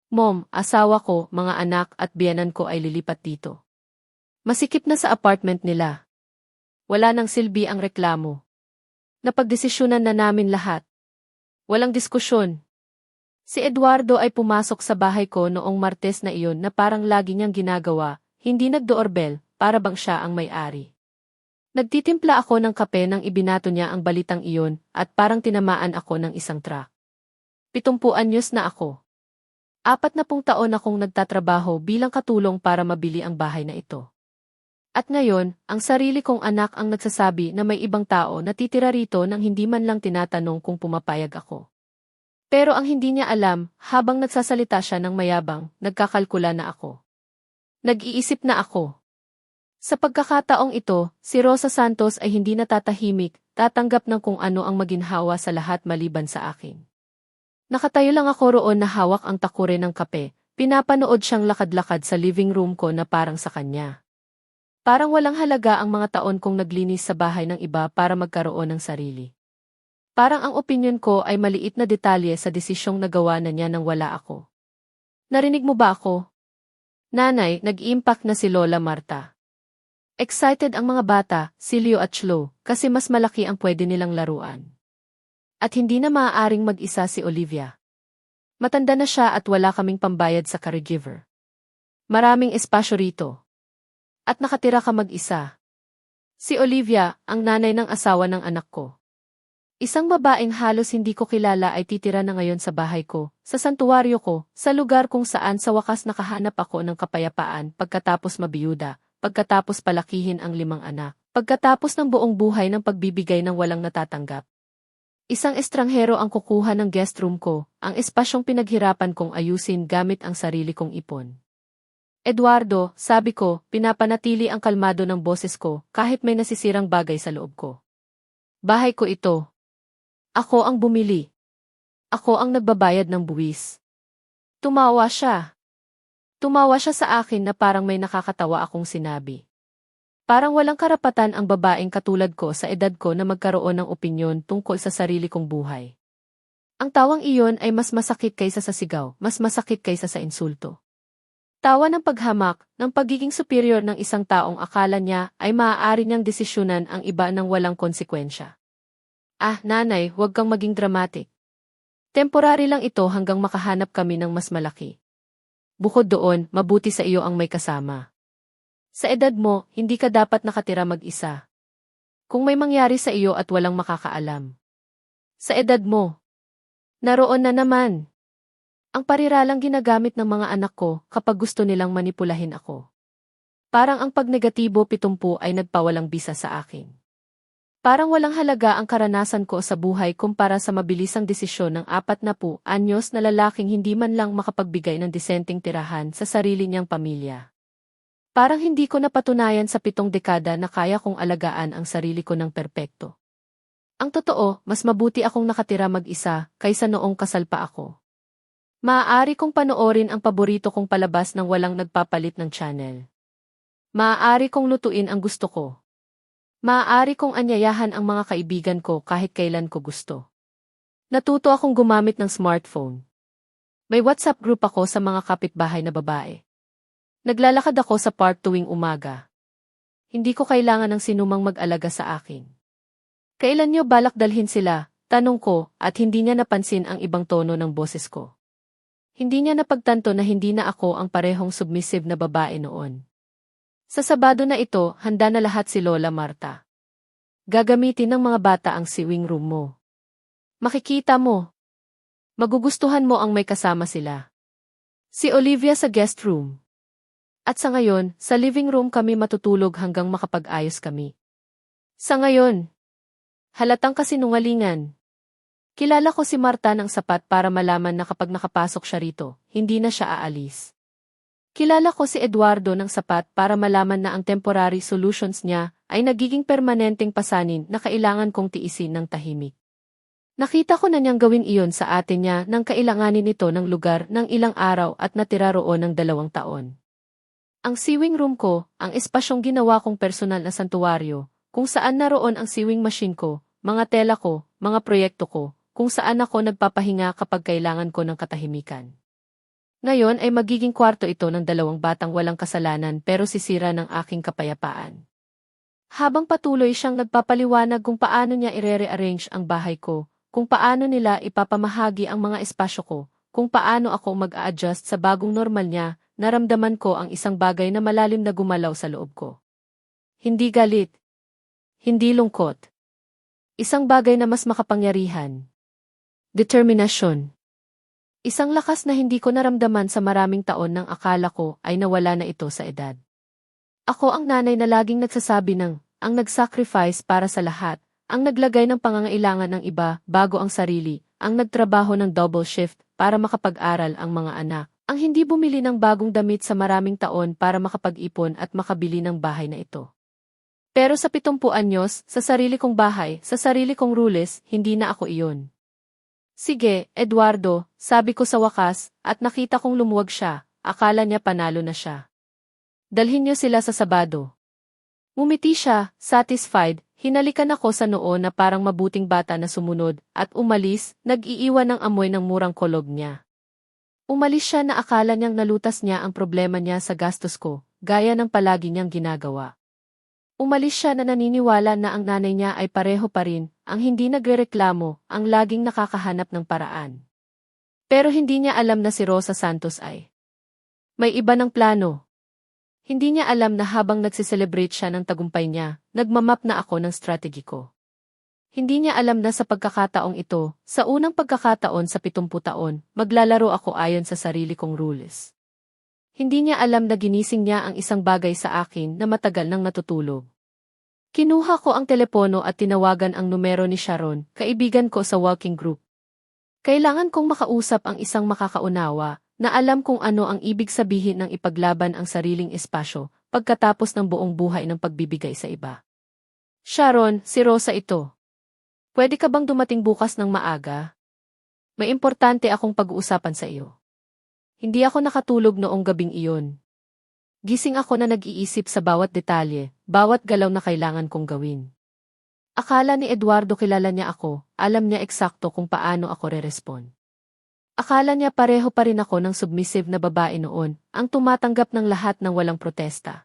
Mom, asawa ko, mga anak at biyenan ko ay lilipat dito. Masikip na sa apartment nila. Wala nang silbi ang reklamo. Napagdesisyonan na namin lahat. Walang diskusyon. Si Eduardo ay pumasok sa bahay ko noong Martes na iyon na parang lagi niyang ginagawa, hindi nag-doorbell, para bang siya ang may-ari. Nagtitimpla ako ng kape nang ibinato niya ang balitang iyon at parang tinamaan ako ng isang truck. 70 anyos na ako. 40 taon akong nagtatrabaho bilang katulong para mabili ang bahay na ito. At ngayon, ang sarili kong anak ang nagsasabi na may ibang tao na titira rito nang hindi man lang tinatanong kung pumapayag ako. Pero ang hindi niya alam, habang nagsasalita siya ng mayabang, nagkakalkula na ako. Nag-iisip na ako. Sa pagkakataong ito, si Rosa Santos ay hindi natatahimik, tatanggap ng kung ano ang maginhawa sa lahat maliban sa akin. Nakatayo lang ako roon na hawak ang takure ng kape, pinapanood siyang lakad-lakad sa living room ko na parang sa kanya. Parang walang halaga ang mga taon kong naglinis sa bahay ng iba para magkaroon ng sarili. Parang ang opinyon ko ay maliit na detalye sa desisyong nagawa na niya nang wala ako. Narinig mo ba ako? Nanay, nag-impact na si Lola Marta. Excited ang mga bata, si Leo at Chloe, kasi mas malaki ang pwede nilang laruan. At hindi na maaaring mag-isa si Olivia. Matanda na siya at wala kaming pambayad sa caregiver. Maraming espasyo rito. At nakatira ka mag-isa. Si Olivia, ang nanay ng asawa ng anak ko. Isang babaeng halos hindi ko kilala ay titira na ngayon sa bahay ko, sa santuwaryo ko, sa lugar kung saan sa wakas nakahanap ako ng kapayapaan pagkatapos mabiyuda. Pagkatapos palakihin ang 5 anak, pagkatapos ng buong buhay ng pagbibigay ng walang natatanggap. Isang estranghero ang kukuha ng guest room ko, ang espasyong pinaghirapan kong ayusin gamit ang sarili kong ipon. Eduardo, sabi ko, pinapanatili ang kalmado ng boses ko kahit may nasisirang bagay sa loob ko. Bahay ko ito. Ako ang bumili. Ako ang nagbabayad ng buwis. Tumawa siya. Tumawa siya sa akin na parang may nakakatawa akong sinabi. Parang walang karapatan ang babaeng katulad ko sa edad ko na magkaroon ng opinyon tungkol sa sarili kong buhay. Ang tawang iyon ay mas masakit kaysa sa sigaw, mas masakit kaysa sa insulto. Tawa ng paghamak, ng pagiging superior ng isang taong akala niya ay maaari niyang desisyonan ang iba ng walang konsekwensya. Ah, nanay, huwag kang maging dramatic. Temporary lang ito hanggang makahanap kami ng mas malaki. Bukod doon, mabuti sa iyo ang may kasama. Sa edad mo, hindi ka dapat nakatira mag-isa. Kung may mangyari sa iyo at walang makakaalam. Sa edad mo, naroon na naman. Ang pariralang ginagamit ng mga anak ko kapag gusto nilang manipulahin ako. Parang ang pagnegatibo 70 ay nagpawalang bisa sa akin. Parang walang halaga ang karanasan ko sa buhay kumpara sa mabilisang desisyon ng 40 anyos na lalaking hindi man lang makapagbigay ng disenteng tirahan sa sarili niyang pamilya. Parang hindi ko napatunayan sa 7 dekada na kaya kong alagaan ang sarili ko ng perpekto. Ang totoo, mas mabuti akong nakatira mag-isa kaysa noong kasal pa ako. Maaari kong panoorin ang paborito kong palabas nang walang nagpapalit ng channel. Maaari kong lutuin ang gusto ko. Maaari kong anyayahan ang mga kaibigan ko kahit kailan ko gusto. Natuto akong gumamit ng smartphone. May WhatsApp group ako sa mga kapitbahay na babae. Naglalakad ako sa park tuwing umaga. Hindi ko kailangan ng sinumang mag-alaga sa akin. Kailan niyo balak dalhin sila? Tanong ko, at hindi niya napansin ang ibang tono ng boses ko. Hindi niya napagtanto na hindi na ako ang parehong submissive na babae noon. Sa Sabado na ito, handa na lahat si Lola Marta. Gagamitin ng mga bata ang sewing room mo. Makikita mo. Magugustuhan mo ang may kasama sila. Si Olivia sa guest room. At sa ngayon, sa living room kami matutulog hanggang makapag-ayos kami. Sa ngayon, halatang kasinungalingan. Kilala ko si Marta ng sapat para malaman na kapag nakapasok siya rito, hindi na siya aalis. Kilala ko si Eduardo ng sapat para malaman na ang temporary solutions niya ay nagiging permanenteng pasanin na kailangan kong tiisin ng tahimik. Nakita ko na niyang gawin iyon sa atin niya nang kailanganin ito ng lugar ng ilang araw at natira roon ng 2 taon. Ang sewing room ko, ang espasyong ginawa kong personal na santuwaryo, kung saan naroon ang sewing machine ko, mga tela ko, mga proyekto ko, kung saan ako nagpapahinga kapag kailangan ko ng katahimikan. Ngayon ay magiging kwarto ito ng dalawang batang walang kasalanan pero sisira ng aking kapayapaan. Habang patuloy siyang nagpapaliwanag kung paano niya ire-rearrange ang bahay ko, kung paano nila ipapamahagi ang mga espasyo ko, kung paano ako mag-a-adjust sa bagong normal niya, naramdaman ko ang isang bagay na malalim na gumalaw sa loob ko. Hindi galit. Hindi lungkot. Isang bagay na mas makapangyarihan. Determinasyon. Isang lakas na hindi ko naramdaman sa maraming taon nang akala ko ay nawala na ito sa edad. Ako ang nanay na laging nagsasabi ang nag-sacrifice para sa lahat, ang naglagay ng pangangailangan ng iba bago ang sarili, ang nagtrabaho ng double shift para makapag-aral ang mga anak, ang hindi bumili ng bagong damit sa maraming taon para makapag-ipon at makabili ng bahay na ito. Pero sa 70 anyos, sa sarili kong bahay, sa sarili kong rules, hindi na ako iyon. Sige, Eduardo, sabi ko sa wakas, at nakita kong lumuwag siya, akala niya panalo na siya. Dalhin niyo sila sa Sabado. Ngumiti siya, satisfied, hinalikan ako sa noo na parang mabuting bata na sumunod, at umalis, nag-iiwan ng amoy ng murang kolog niya. Umalis siya na akala niyang nalutas niya ang problema niya sa gastos ko, gaya ng palagi niyang ginagawa. Umalis siya na naniniwala na ang nanay niya ay pareho pa rin, ang hindi nagrereklamo, ang laging nakakahanap ng paraan. Pero hindi niya alam na si Rosa Santos ay may iba ng plano. Hindi niya alam na habang nagsiselebrate siya ng tagumpay niya, nagmamap na ako ng strategy ko. Hindi niya alam na sa pagkakataong ito, sa unang pagkakataon sa 70 taon, maglalaro ako ayon sa sarili kong rules. Hindi niya alam na ginising niya ang isang bagay sa akin na matagal nang natutulog. Kinuha ko ang telepono at tinawagan ang numero ni Sharon, kaibigan ko sa walking group. Kailangan kong makausap ang isang makakaunawa, na alam kung ano ang ibig sabihin ng ipaglaban ang sariling espasyo, pagkatapos ng buong buhay ng pagbibigay sa iba. Sharon, si Rosa ito. Pwede ka bang dumating bukas ng maaga? May importante akong pag-uusapan sa iyo. Hindi ako nakatulog noong gabing iyon. Gising ako na nag-iisip sa bawat detalye, bawat galaw na kailangan kong gawin. Akala ni Eduardo kilala niya ako, alam niya eksakto kung paano ako re-respond. Akala niya pareho pa rin ako ng submissive na babae noon, ang tumatanggap ng lahat ng walang protesta.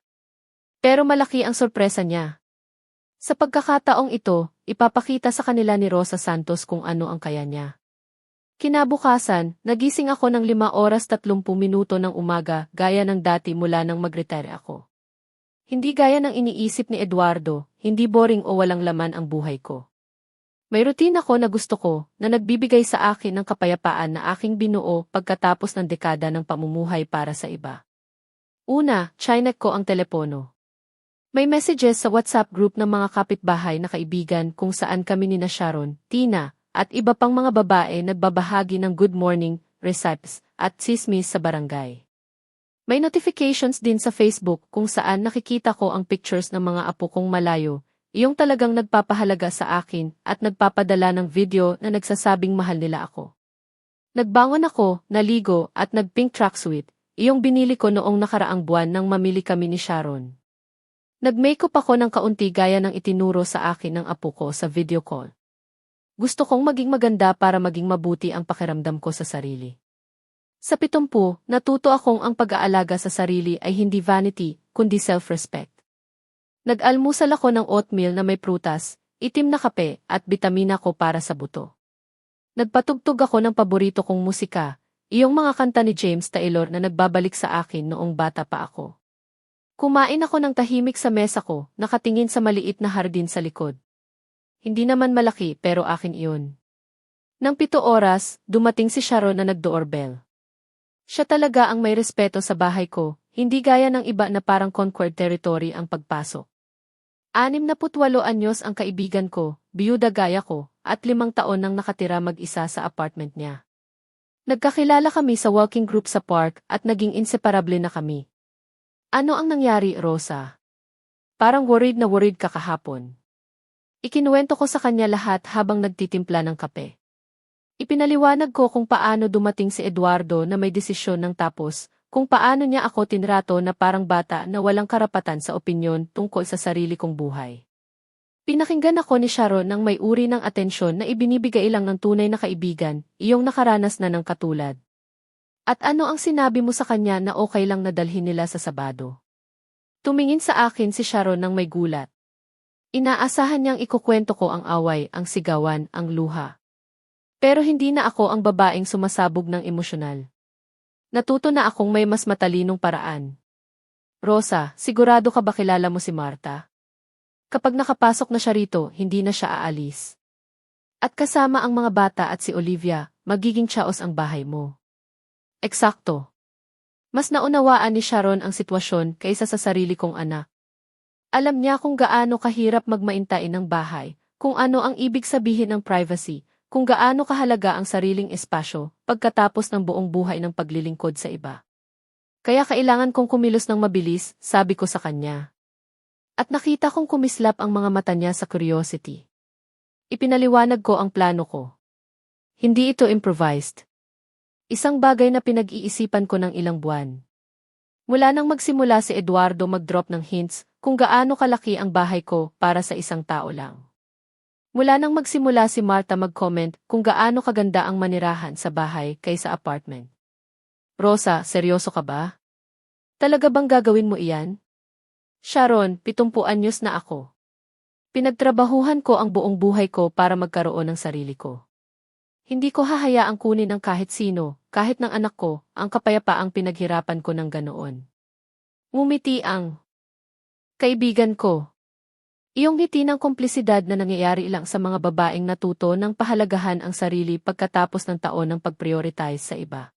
Pero malaki ang sorpresa niya. Sa pagkakataong ito, ipapakita sa kanila ni Rosa Santos kung ano ang kaya niya. Kinabukasan, nagising ako ng 5 oras 30 minuto ng umaga gaya ng dati mula nang mag-retire ako. Hindi gaya ng iniisip ni Eduardo, hindi boring o walang laman ang buhay ko. May routine ako na gusto ko, na nagbibigay sa akin ng kapayapaan na aking binuo pagkatapos ng dekada ng pamumuhay para sa iba. Una, chinek ko ang telepono. May messages sa WhatsApp group ng mga kapitbahay na kaibigan kung saan kami nina Sharon, Tina, at iba pang mga babae nagbabahagi ng good morning, recipes, at tsismis sa barangay. May notifications din sa Facebook kung saan nakikita ko ang pictures ng mga apo kong malayo, iyong talagang nagpapahalaga sa akin at nagpapadala ng video na nagsasabing mahal nila ako. Nagbangon ako, naligo at nag-pink tracksuit, iyong binili ko noong nakaraang buwan nang mamili kami ni Sharon. Nag-makeup ako ng kaunti gaya ng itinuro sa akin ng apo ko sa video call. Gusto kong maging maganda para maging mabuti ang pakiramdam ko sa sarili. Sa 70, natuto akong ang pag-aalaga sa sarili ay hindi vanity, kundi self-respect. Nag-almusal ako ng oatmeal na may prutas, itim na kape, at bitamina ko para sa buto. Nagpatugtog ako ng paborito kong musika, iyong mga kanta ni James Taylor na nagbabalik sa akin noong bata pa ako. Kumain ako ng tahimik sa mesa ko, nakatingin sa maliit na hardin sa likod. Hindi naman malaki pero akin iyon. Nang 7 oras, dumating si Sharon na nag-doorbell. Siya talaga ang may respeto sa bahay ko, hindi gaya ng iba na parang conquered territory ang pagpasok. 68 anyos ang kaibigan ko, biyuda gaya ko, at 5 taon nang nakatira mag-isa sa apartment niya. Nagkakilala kami sa walking group sa park at naging inseparable na kami. Ano ang nangyari, Rosa? Parang worried na worried ka kahapon. Ikinuwento ko sa kanya lahat habang nagtitimpla ng kape. Ipinaliwanag ko kung paano dumating si Eduardo na may desisyon ng tapos, kung paano niya ako tinrato na parang bata na walang karapatan sa opinyon tungkol sa sarili kong buhay. Pinakinggan ako ni Sharon ng may uri ng atensyon na ibinibigay lang ng tunay na kaibigan, iyong nakaranas na ng katulad. At ano ang sinabi mo sa kanya na okay lang na dalhin nila sa Sabado? Tumingin sa akin si Sharon nang may gulat. Inaasahan niyang ikukwento ko ang away, ang sigawan, ang luha. Pero hindi na ako ang babaeng sumasabog ng emosyonal. Natuto na akong may mas matalinong paraan. Rosa, sigurado ka ba kilala mo si Marta? Kapag nakapasok na siya rito, hindi na siya aalis. At kasama ang mga bata at si Olivia, magiging chaos ang bahay mo. Eksakto. Mas naunawaan ni Sharon ang sitwasyon kaysa sa sarili kong anak. Alam niya kung gaano kahirap magmaintain ng bahay, kung ano ang ibig sabihin ng privacy, kung gaano kahalaga ang sariling espasyo pagkatapos ng buong buhay ng paglilingkod sa iba. Kaya kailangan kong kumilos ng mabilis, sabi ko sa kanya. At nakita kong kumislap ang mga mata niya sa curiosity. Ipinaliwanag ko ang plano ko. Hindi ito improvised. Isang bagay na pinag-iisipan ko ng ilang buwan. Mula nang magsimula si Eduardo mag-drop ng hints kung gaano kalaki ang bahay ko para sa isang tao lang. Mula nang magsimula si Marta mag-comment kung gaano kaganda ang manirahan sa bahay kaysa apartment. Rosa, seryoso ka ba? Talaga bang gagawin mo iyan? Sharon, 70 anyos na ako. Pinagtrabahuhan ko ang buong buhay ko para magkaroon ng sarili ko. Hindi ko hahayaang kunin ng kahit sino, kahit ng anak ko, ang kapayapaang pinaghirapan ko ng ganoon. Ngumiti ang kaibigan ko. Iyong ngiti ng komplisidad na nangyayari lang sa mga babaeng natuto ng pahalagahan ang sarili pagkatapos ng taon ng pag-prioritize sa iba.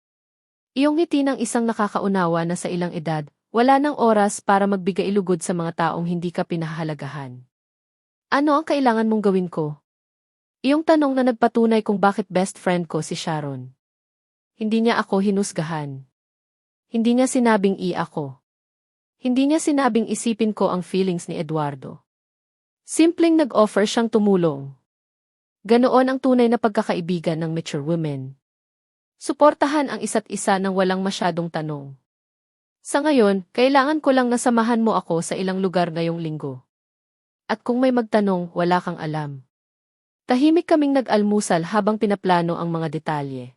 Iyong ngiti ng isang nakakaunawa na sa ilang edad, wala ng oras para magbigay lugod sa mga taong hindi ka pinahahalagahan. Ano ang kailangan mong gawin ko? Iyong tanong na nagpatunay kung bakit best friend ko si Sharon. Hindi niya ako hinusgahan. Hindi niya sinabing ako. Hindi niya sinabing isipin ko ang feelings ni Eduardo. Simpleng nag-offer siyang tumulong. Ganoon ang tunay na pagkakaibigan ng mature women. Suportahan ang isa't isa nang walang masyadong tanong. Sa ngayon, kailangan ko lang nasamahan mo ako sa ilang lugar ngayong linggo. At kung may magtanong, wala kang alam. Tahimik kaming nag-almusal habang pinaplano ang mga detalye.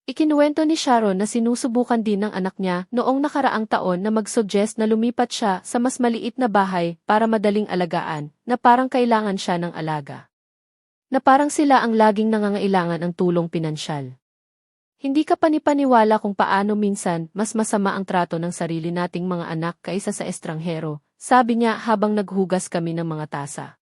Ikinuwento ni Sharon na sinusubukan din ng anak niya noong nakaraang taon na mag-suggest na lumipat siya sa mas maliit na bahay para madaling alagaan, na parang kailangan siya ng alaga. Na parang sila ang laging nangangailangan ng tulong pinansyal. Hindi ka panipaniwala kung paano minsan mas masama ang trato ng sarili nating mga anak kaysa sa estranghero, sabi niya habang naghugas kami ng mga tasa.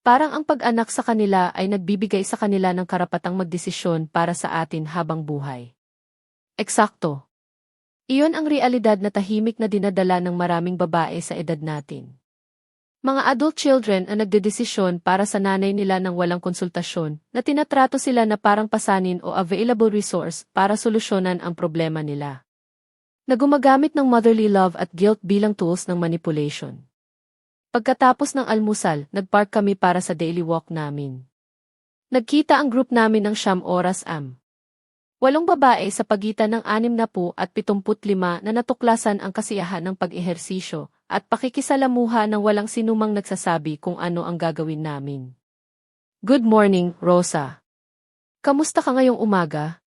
Parang ang pag-anak sa kanila ay nagbibigay sa kanila ng karapatang magdesisyon para sa atin habang buhay. Eksakto. Iyon ang realidad na tahimik na dinadala ng maraming babae sa edad natin. Mga adult children ang nagdedesisyon para sa nanay nila ng walang konsultasyon, na tinatrato sila na parang pasanin o available resource para solusyonan ang problema nila. Na gumagamit ng motherly love at guilt bilang tools ng manipulation. Pagkatapos ng almusal, nagpark kami para sa daily walk namin. Nagkita ang group namin ng 9 oras. 8 babae sa pagitan ng 60 at 75 na natuklasan ang kasiyahan ng pag-ehersisyo at pakikisalamuha ng walang sinumang nagsasabi kung ano ang gagawin namin. Good morning, Rosa. Kamusta ka ngayong umaga?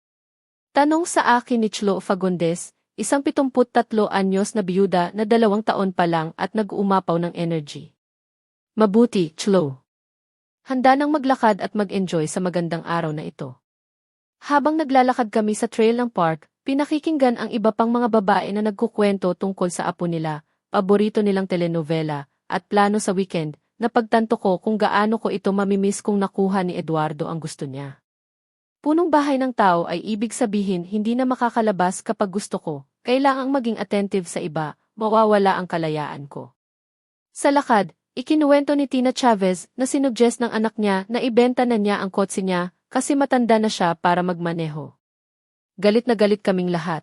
Tanong sa akin ni Chlo Fagundes, isang 73 anyos na biyuda na 2 taon pa lang at nag-uumapaw ng energy. Mabuti, Chlo. Handa nang maglakad at mag-enjoy sa magandang araw na ito. Habang naglalakad kami sa trail ng park, pinakikinggan ang iba pang mga babae na nagkukwento tungkol sa apo nila, paborito nilang telenovela, at plano sa weekend, na pagtanto ko kung gaano ko ito mamimiss kung nakuha ni Eduardo ang gusto niya. Punong bahay ng tao ay ibig sabihin hindi na makakalabas kapag gusto ko. Kailangang maging attentive sa iba, mawawala ang kalayaan ko. Sa lakad, ikinuwento ni Tina Chavez na sinuggest ng anak niya na ibenta na niya ang kotse niya kasi matanda na siya para magmaneho. Galit na galit kaming lahat.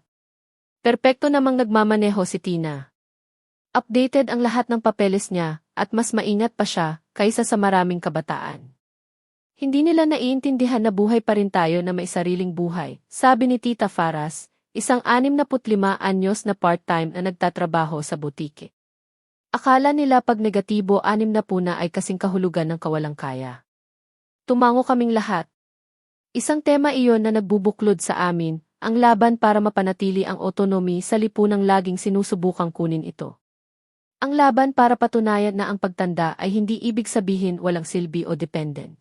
Perpekto namang nagmamaneho si Tina. Updated ang lahat ng papeles niya at mas maingat pa siya kaysa sa maraming kabataan. Hindi nila naiintindihan na buhay pa rin tayo na may sariling buhay, sabi ni Tita Faras, isang 65 anyos na part-time na nagtatrabaho sa butike. Akala nila pag negatibo 60 na ay kasing kahulugan ng kawalang kaya. Tumango kaming lahat. Isang tema iyon na nagbubuklod sa amin, ang laban para mapanatili ang autonomy sa lipunang laging sinusubukang kunin ito. Ang laban para patunayan na ang pagtanda ay hindi ibig sabihin walang silbi o dependent.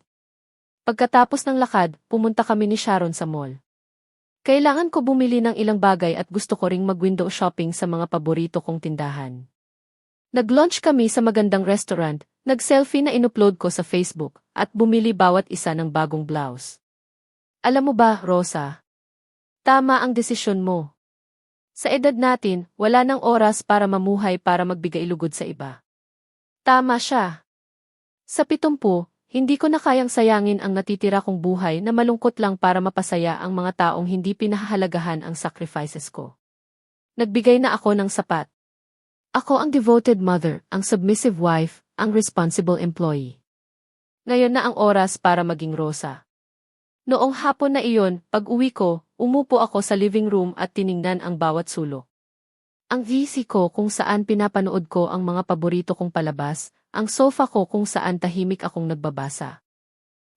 Pagkatapos ng lakad, pumunta kami ni Sharon sa mall. Kailangan ko bumili ng ilang bagay at gusto ko ring mag-window shopping sa mga paborito kong tindahan. Nag-lunch kami sa magandang restaurant, nag-selfie na inupload ko sa Facebook, at bumili bawat isa ng bagong blouse. Alam mo ba, Rosa? Tama ang desisyon mo. Sa edad natin, wala nang oras para mamuhay para magbigay lugod sa iba. Tama siya. Sa 70, hindi ko na kayang sayangin ang natitira kong buhay na malungkot lang para mapasaya ang mga taong hindi pinahahalagahan ang sacrifices ko. Nagbigay na ako ng sapat. Ako ang devoted mother, ang submissive wife, ang responsible employee. Ngayon na ang oras para maging Rosa. Noong hapon na iyon, pag-uwi ko, umupo ako sa living room at tiningnan ang bawat sulok. Ang VC ko kung saan pinapanood ko ang mga paborito kong palabas, ang sofa ko kung saan tahimik akong nagbabasa.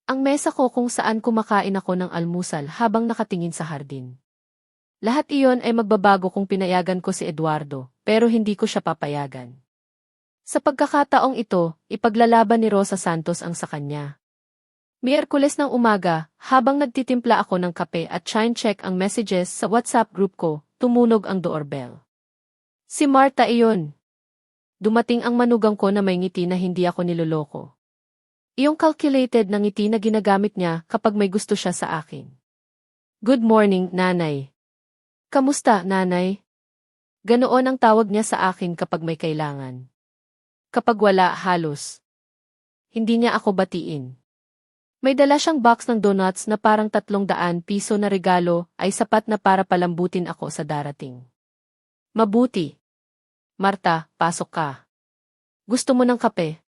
Ang mesa ko kung saan kumakain ako ng almusal habang nakatingin sa hardin. Lahat iyon ay magbabago kung pinayagan ko si Eduardo, pero hindi ko siya papayagan. Sa pagkakataong ito, ipaglalaban ni Rosa Santos ang sa kanya. Miyerkules ng umaga, habang nagtitimpla ako ng kape at chine-check ang messages sa WhatsApp group ko, tumunog ang doorbell. Si Marta iyon. Dumating ang manugang ko na may ngiti na hindi ako niloloko. Iyong calculated na ngiti na ginagamit niya kapag may gusto siya sa akin. Good morning, nanay. Kamusta, nanay? Ganoon ang tawag niya sa akin kapag may kailangan. Kapag wala, halos. Hindi niya ako batiin. May dala siyang box ng donuts na parang 300 piso na regalo ay sapat na para palambutin ako sa darating. Mabuti. Marta, pasok ka. Gusto mo ng kape?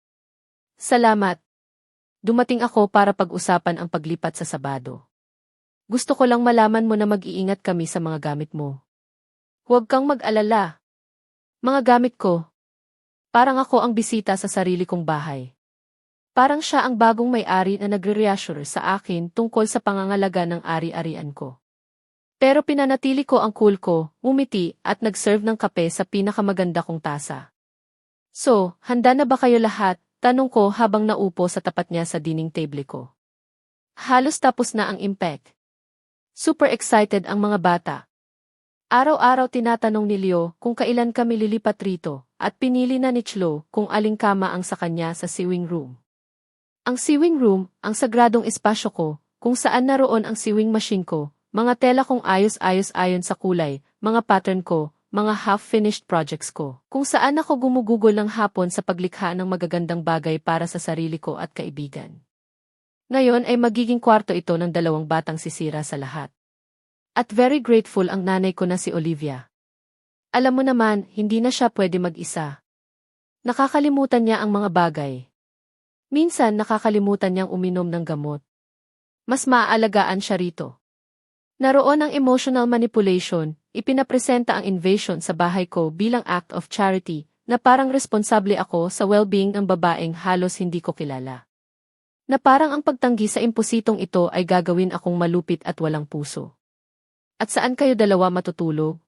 Salamat. Dumating ako para pag-usapan ang paglipat sa Sabado. Gusto ko lang malaman mo na mag-iingat kami sa mga gamit mo. Huwag kang mag-alala. Mga gamit ko. Parang ako ang bisita sa sarili kong bahay. Parang siya ang bagong may-ari na nagre-reassure sa akin tungkol sa pangangalaga ng ari-arian ko. Pero pinanatili ko ang cool ko, umiti at nag-serve ng kape sa pinakamaganda kong tasa. So, handa na ba kayo lahat? Tanong ko habang naupo sa tapat niya sa dining table ko. Halos tapos na ang impact. Super excited ang mga bata. Araw-araw tinatanong ni Leo kung kailan kami lilipat rito at pinili na ni Chlo kung aling kama ang sa kanya sa sewing room. Ang sewing room, ang sagradong espasyo ko, kung saan naroon ang sewing machine ko, mga tela kong ayos-ayos ayon sa kulay, mga pattern ko, mga half-finished projects ko, kung saan ako gumugugol ng hapon sa paglikha ng magagandang bagay para sa sarili ko at kaibigan. Ngayon ay magiging kwarto ito ng 2 batang sisira sa lahat. At very grateful ang nanay ko na si Olivia. Alam mo naman, hindi na siya pwede mag-isa. Nakakalimutan niya ang mga bagay. Minsan nakakalimutan niyang uminom ng gamot. Mas maaalagaan siya rito. Naroon ang emotional manipulation, ipinapresenta ang invasion sa bahay ko bilang act of charity, na parang responsable ako sa well-being ng babaeng halos hindi ko kilala. Na parang ang pagtanggi sa impositong ito ay gagawin akong malupit at walang puso. At saan kayo dalawa matutulog?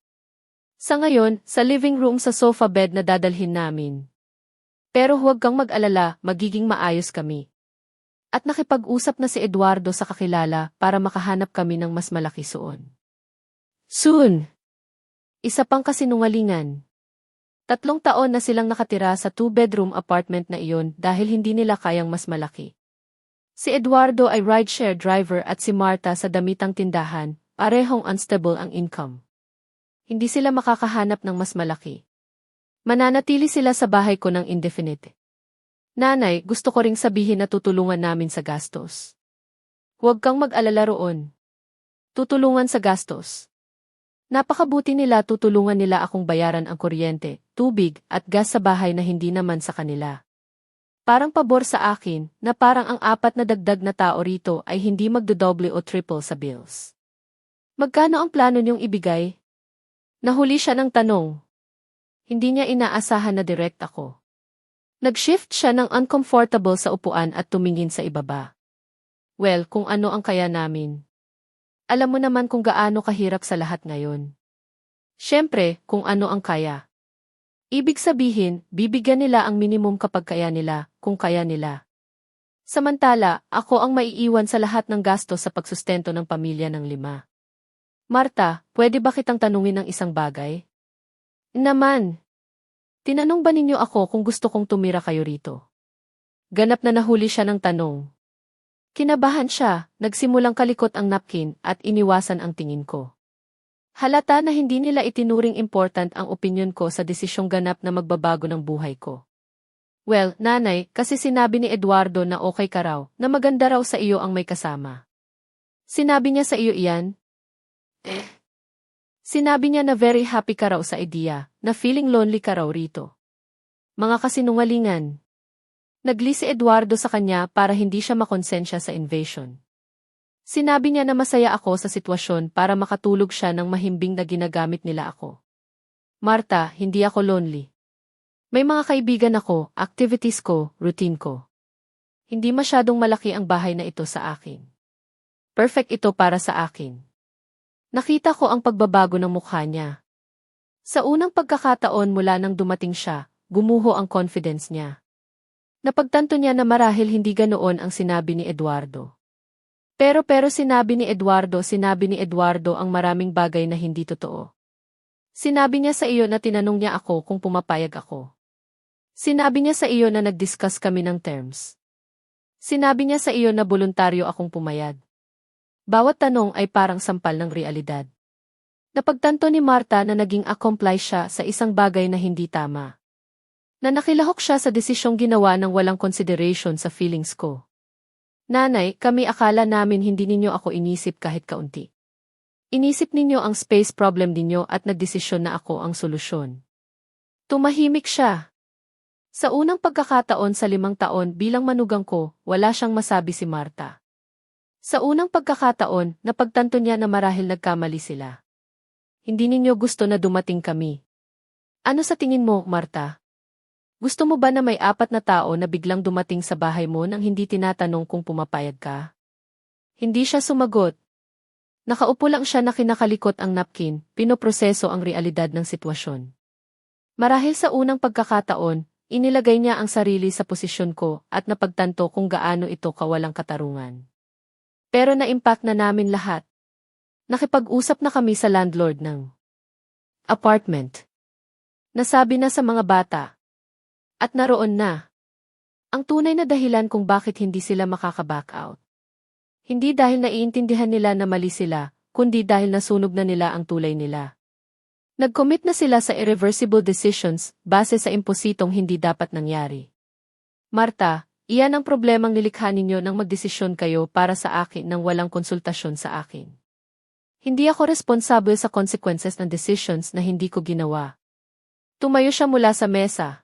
Sa ngayon, sa living room sa sofa bed na dadalhin namin. Pero huwag kang mag-alala, magiging maayos kami. At nakipag-usap na si Eduardo sa kakilala para makahanap kami ng mas malaki soon. Soon! Isa pang kasinungalingan. 3 taon na silang nakatira sa 2-bedroom apartment na iyon dahil hindi nila kayang mas malaki. Si Eduardo ay rideshare driver at si Marta sa damitang tindahan, parehong unstable ang income. Hindi sila makakahanap ng mas malaki. Mananatili sila sa bahay ko ng indefinite. Nanay, gusto ko ring sabihin na tutulungan namin sa gastos. Huwag kang mag-alala roon. Tutulungan sa gastos. Napakabuti nila, tutulungan nila akong bayaran ang kuryente, tubig, at gas sa bahay na hindi naman sa kanila. Parang pabor sa akin, na parang ang 4 na dagdag na tao rito ay hindi magdodoble o triple sa bills. Magkano ang plano niyong ibigay? Nahuli siya ng tanong. Hindi niya inaasahan na direct ako. Nag-shift siya ng uncomfortable sa upuan at tumingin sa ibaba. Well, kung ano ang kaya namin. Alam mo naman kung gaano kahirap sa lahat ngayon. Siyempre, kung ano ang kaya. Ibig sabihin, bibigyan nila ang minimum kapag kaya nila, kung kaya nila. Samantala, ako ang maiiwan sa lahat ng gasto sa pagsustento ng pamilya ng 5. Marta, pwede ba kitang tanungin ng isang bagay? Naman. Tinanong ba ninyo ako kung gusto kong tumira kayo rito? Ganap na nahuli siya ng tanong. Kinabahan siya, nagsimulang kalikot ang napkin at iniwasan ang tingin ko. Halata na hindi nila itinuring important ang opinyon ko sa desisyong ganap na magbabago ng buhay ko. Well, nanay, kasi sinabi ni Eduardo na okay ka raw, na maganda raw sa iyo ang may kasama. Sinabi niya sa iyo iyan? Sinabi niya na very happy ka raw sa idea, na feeling lonely ka raw rito. Mga kasinungalingan. Nagli si Eduardo sa kanya para hindi siya makonsensya sa invasion. Sinabi niya na masaya ako sa sitwasyon para makatulog siya ng mahimbing na ginagamit nila ako. Marta, hindi ako lonely. May mga kaibigan ako, activities ko, routine ko. Hindi masyadong malaki ang bahay na ito sa akin. Perfect ito para sa akin. Nakita ko ang pagbabago ng mukha niya. Sa unang pagkakataon mula nang dumating siya, gumuho ang confidence niya. Napagtanto niya na marahil hindi ganoon ang sinabi ni Eduardo. Pero sinabi ni Eduardo ang maraming bagay na hindi totoo. Sinabi niya sa iyo na tinanong niya ako kung pumapayag ako. Sinabi niya sa iyo na nag-discuss kami ng terms. Sinabi niya sa iyo na voluntaryo akong pumayag. Bawat tanong ay parang sampal ng realidad. Napagtanto ni Marta na naging accomplice siya sa isang bagay na hindi tama. Na nakilahok siya sa desisyong ginawa ng walang consideration sa feelings ko. Nanay, kami akala namin hindi ninyo ako inisip kahit kaunti. Inisip ninyo ang space problem ninyo at nagdesisyon na ako ang solusyon. Tumahimik siya. Sa unang pagkakataon sa 5 taon bilang manugang ko, wala siyang masabi si Marta. Sa unang pagkakataon, napagtanto niya na marahil nagkamali sila. Hindi ninyo gusto na dumating kami. Ano sa tingin mo, Marta? Gusto mo ba na may 4 na tao na biglang dumating sa bahay mo nang hindi tinatanong kung pumapayag ka? Hindi siya sumagot. Nakaupo lang siya na kinakalikot ang napkin, pinoproseso ang realidad ng sitwasyon. Marahil sa unang pagkakataon, inilagay niya ang sarili sa posisyon ko at napagtanto kung gaano ito kawalang katarungan. Pero na-impact na namin lahat. Nakipag-usap na kami sa landlord ng apartment. Nasabi na sa mga bata. At naroon na ang tunay na dahilan kung bakit hindi sila makaka-back out. Hindi dahil naiintindihan nila na mali sila, kundi dahil nasunog na nila ang tulay nila. Nag-commit na sila sa irreversible decisions base sa impositong hindi dapat nangyari. Marta, iyan ang problemang nilikha ninyo nang magdesisyon kayo para sa akin nang walang konsultasyon sa akin. Hindi ako responsable sa consequences ng decisions na hindi ko ginawa. Tumayo siya mula sa mesa.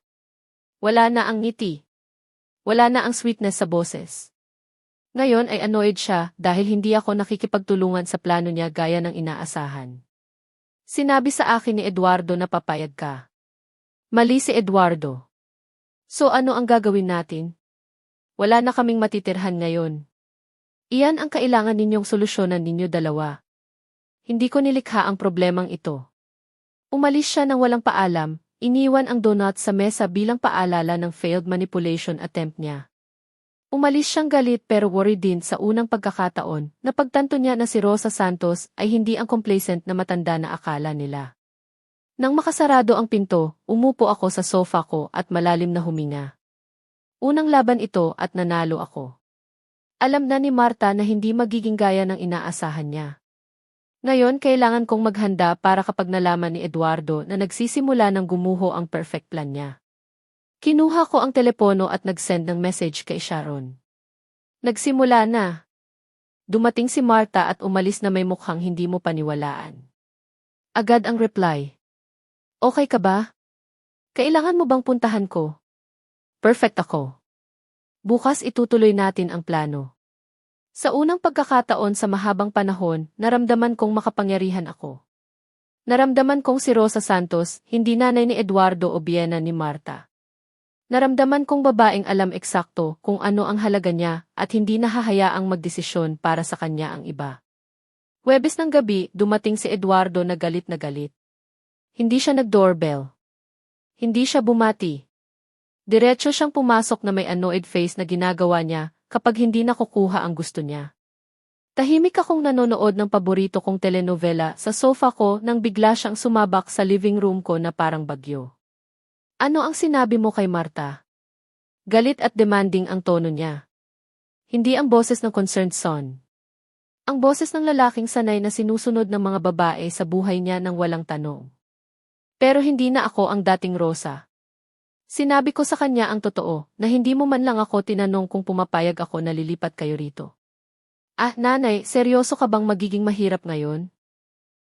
Wala na ang ngiti. Wala na ang sweetness sa boses. Ngayon ay annoyed siya dahil hindi ako nakikipagtulungan sa plano niya gaya ng inaasahan. Sinabi sa akin ni Eduardo na papayag ka. Mali si Eduardo. So ano ang gagawin natin? Wala na kaming matitirhan ngayon. Iyan ang kailangan ninyong solusyonan ninyo dalawa. Hindi ko nilikha ang problemang ito. Umalis siya nang walang paalam. Iniwan ang donut sa mesa bilang paalala ng failed manipulation attempt niya. Umalis siyang galit pero worried din sa unang pagkakataon na pagtanto niya na si Rosa Santos ay hindi ang complacent na matanda na akala nila. Nang makasarado ang pinto, umupo ako sa sofa ko at malalim na huminga. Unang laban ito at nanalo ako. Alam na ni Marta na hindi magiging gaya ng inaasahan niya. Ngayon kailangan kong maghanda para kapag nalaman ni Eduardo na nagsisimula ng gumuho ang perfect plan niya. Kinuha ko ang telepono at nag-send ng message kay Sharon. Nagsimula na. Dumating si Marta at umalis na may mukhang hindi mo paniwalaan. Agad ang reply. Okay ka ba? Kailangan mo bang puntahan ko? Perfect ako. Bukas itutuloy natin ang plano. Sa unang pagkakataon sa mahabang panahon, naramdaman kong makapangyarihan ako. Naramdaman kong si Rosa Santos, hindi nanay ni Eduardo o biyena ni Marta. Naramdaman kong babaeng alam eksakto kung ano ang halaga niya at hindi nahahayaang magdesisyon para sa kanya ang iba. Huwebes ng gabi, dumating si Eduardo na galit na galit. Hindi siya nag-doorbell. Hindi siya bumati. Diretso siyang pumasok na may annoyed face na ginagawa niya kapag hindi nakukuha ang gusto niya. Tahimik akong nanonood ng paborito kong telenovela sa sofa ko nang bigla siyang sumabak sa living room ko na parang bagyo. Ano ang sinabi mo kay Marta? Galit at demanding ang tono niya. Hindi ang boses ng concerned son. Ang boses ng lalaking sanay na sinusunod ng mga babae sa buhay niya nang walang tanong. Pero hindi na ako ang dating Rosa. Sinabi ko sa kanya ang totoo, na hindi mo man lang ako tinanong kung pumapayag ako na lilipat kayo rito. Ah, nanay, seryoso ka bang magiging mahirap ngayon?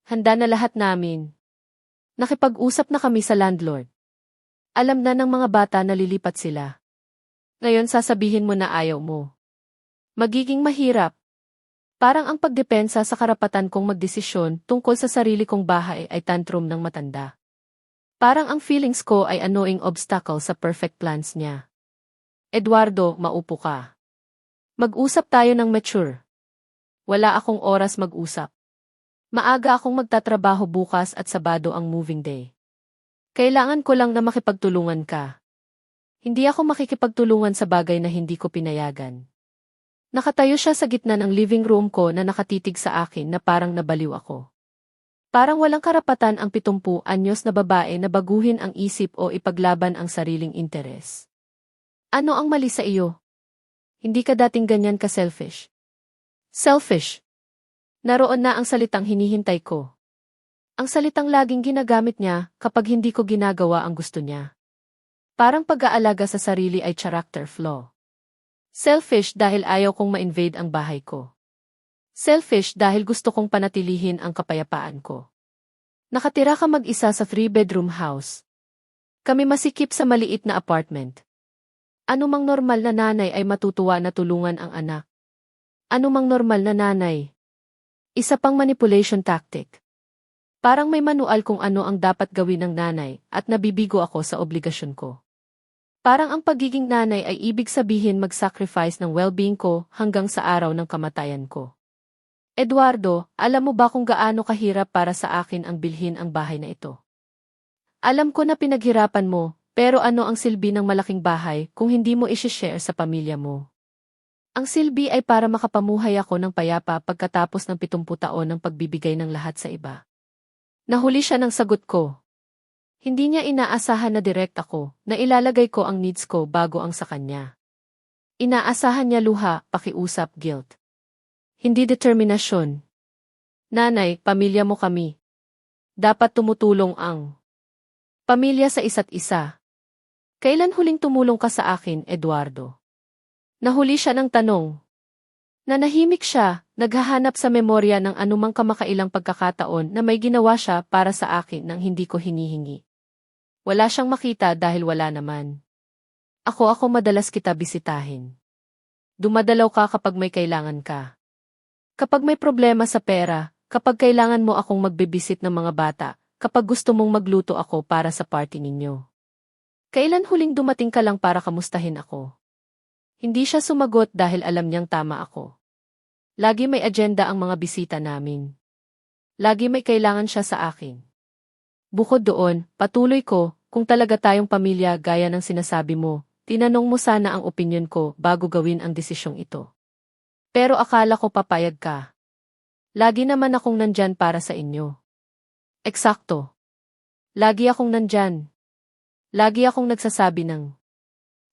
Handa na lahat namin. Nakipag-usap na kami sa landlord. Alam na ng mga bata na lilipat sila. Ngayon sasabihin mo na ayaw mo. Magiging mahirap. Parang ang pagdepensa sa karapatan kong magdesisyon tungkol sa sarili kong bahay ay tantrum ng matanda. Parang ang feelings ko ay annoying obstacle sa perfect plans niya. Eduardo, maupo ka. Mag-usap tayo ng mature. Wala akong oras mag-usap. Maaga akong magtatrabaho bukas at Sabado ang moving day. Kailangan ko lang na makipagtulungan ka. Hindi ako makikipagtulungan sa bagay na hindi ko pinayagan. Nakatayo siya sa gitna ng living room ko na nakatitig sa akin na parang nabaliw ako. Parang walang karapatan ang 70 anyos na babae na baguhin ang isip o ipaglaban ang sariling interes. Ano ang mali sa iyo? Hindi ka dating ganyan ka-selfish. Selfish. Naroon na ang salitang hinihintay ko. Ang salitang laging ginagamit niya kapag hindi ko ginagawa ang gusto niya. Parang pag-aalaga sa sarili ay character flaw. Selfish dahil ayaw kong ma-invade ang bahay ko. Selfish dahil gusto kong panatilihin ang kapayapaan ko. Nakatira ka mag-isa sa 3-bedroom house. Kami masikip sa maliit na apartment. Anumang normal na nanay ay matutuwa na tulungan ang anak. Anumang normal na nanay. Isa pang manipulation tactic. Parang may manual kung ano ang dapat gawin ng nanay at nabibigo ako sa obligasyon ko. Parang ang pagiging nanay ay ibig sabihin mag-sacrifice ng well-being ko hanggang sa araw ng kamatayan ko. Eduardo, alam mo ba kung gaano kahirap para sa akin ang bilhin ang bahay na ito? Alam ko na pinaghirapan mo, pero ano ang silbi ng malaking bahay kung hindi mo i-share sa pamilya mo? Ang silbi ay para makapamuhay ako ng payapa pagkatapos ng 70 taon ng pagbibigay ng lahat sa iba. Nahuli siya ng sagot ko. Hindi niya inaasahan na direct ako, na ilalagay ko ang needs ko bago ang sa kanya. Inaasahan niya luha, pakiusap, guilt. Hindi determinasyon. Nanay, pamilya mo kami. Dapat tumutulong ang pamilya sa isa't isa. Kailan huling tumulong ka sa akin, Eduardo? Nahuli siya ng tanong. Nanahimik siya, naghahanap sa memorya ng anumang kamakailang pagkakataon na may ginawa siya para sa akin nang hindi ko hinihingi. Wala siyang makita dahil wala naman. Ako madalas kita bisitahin. Dumadalaw ka kapag may kailangan ka. Kapag may problema sa pera, kapag kailangan mo akong magbibisit ng mga bata, kapag gusto mong magluto ako para sa party ninyo. Kailan huling dumating ka lang para kamustahin ako? Hindi siya sumagot dahil alam niyang tama ako. Lagi may agenda ang mga bisita namin. Lagi may kailangan siya sa akin. Bukod doon, patuloy ko, kung talaga tayong pamilya gaya ng sinasabi mo, tinanong mo sana ang opinyon ko bago gawin ang desisyong ito. Pero akala ko papayag ka. Lagi naman akong nandyan para sa inyo. Eksakto. Lagi akong nandyan. Lagi akong nagsasabi ng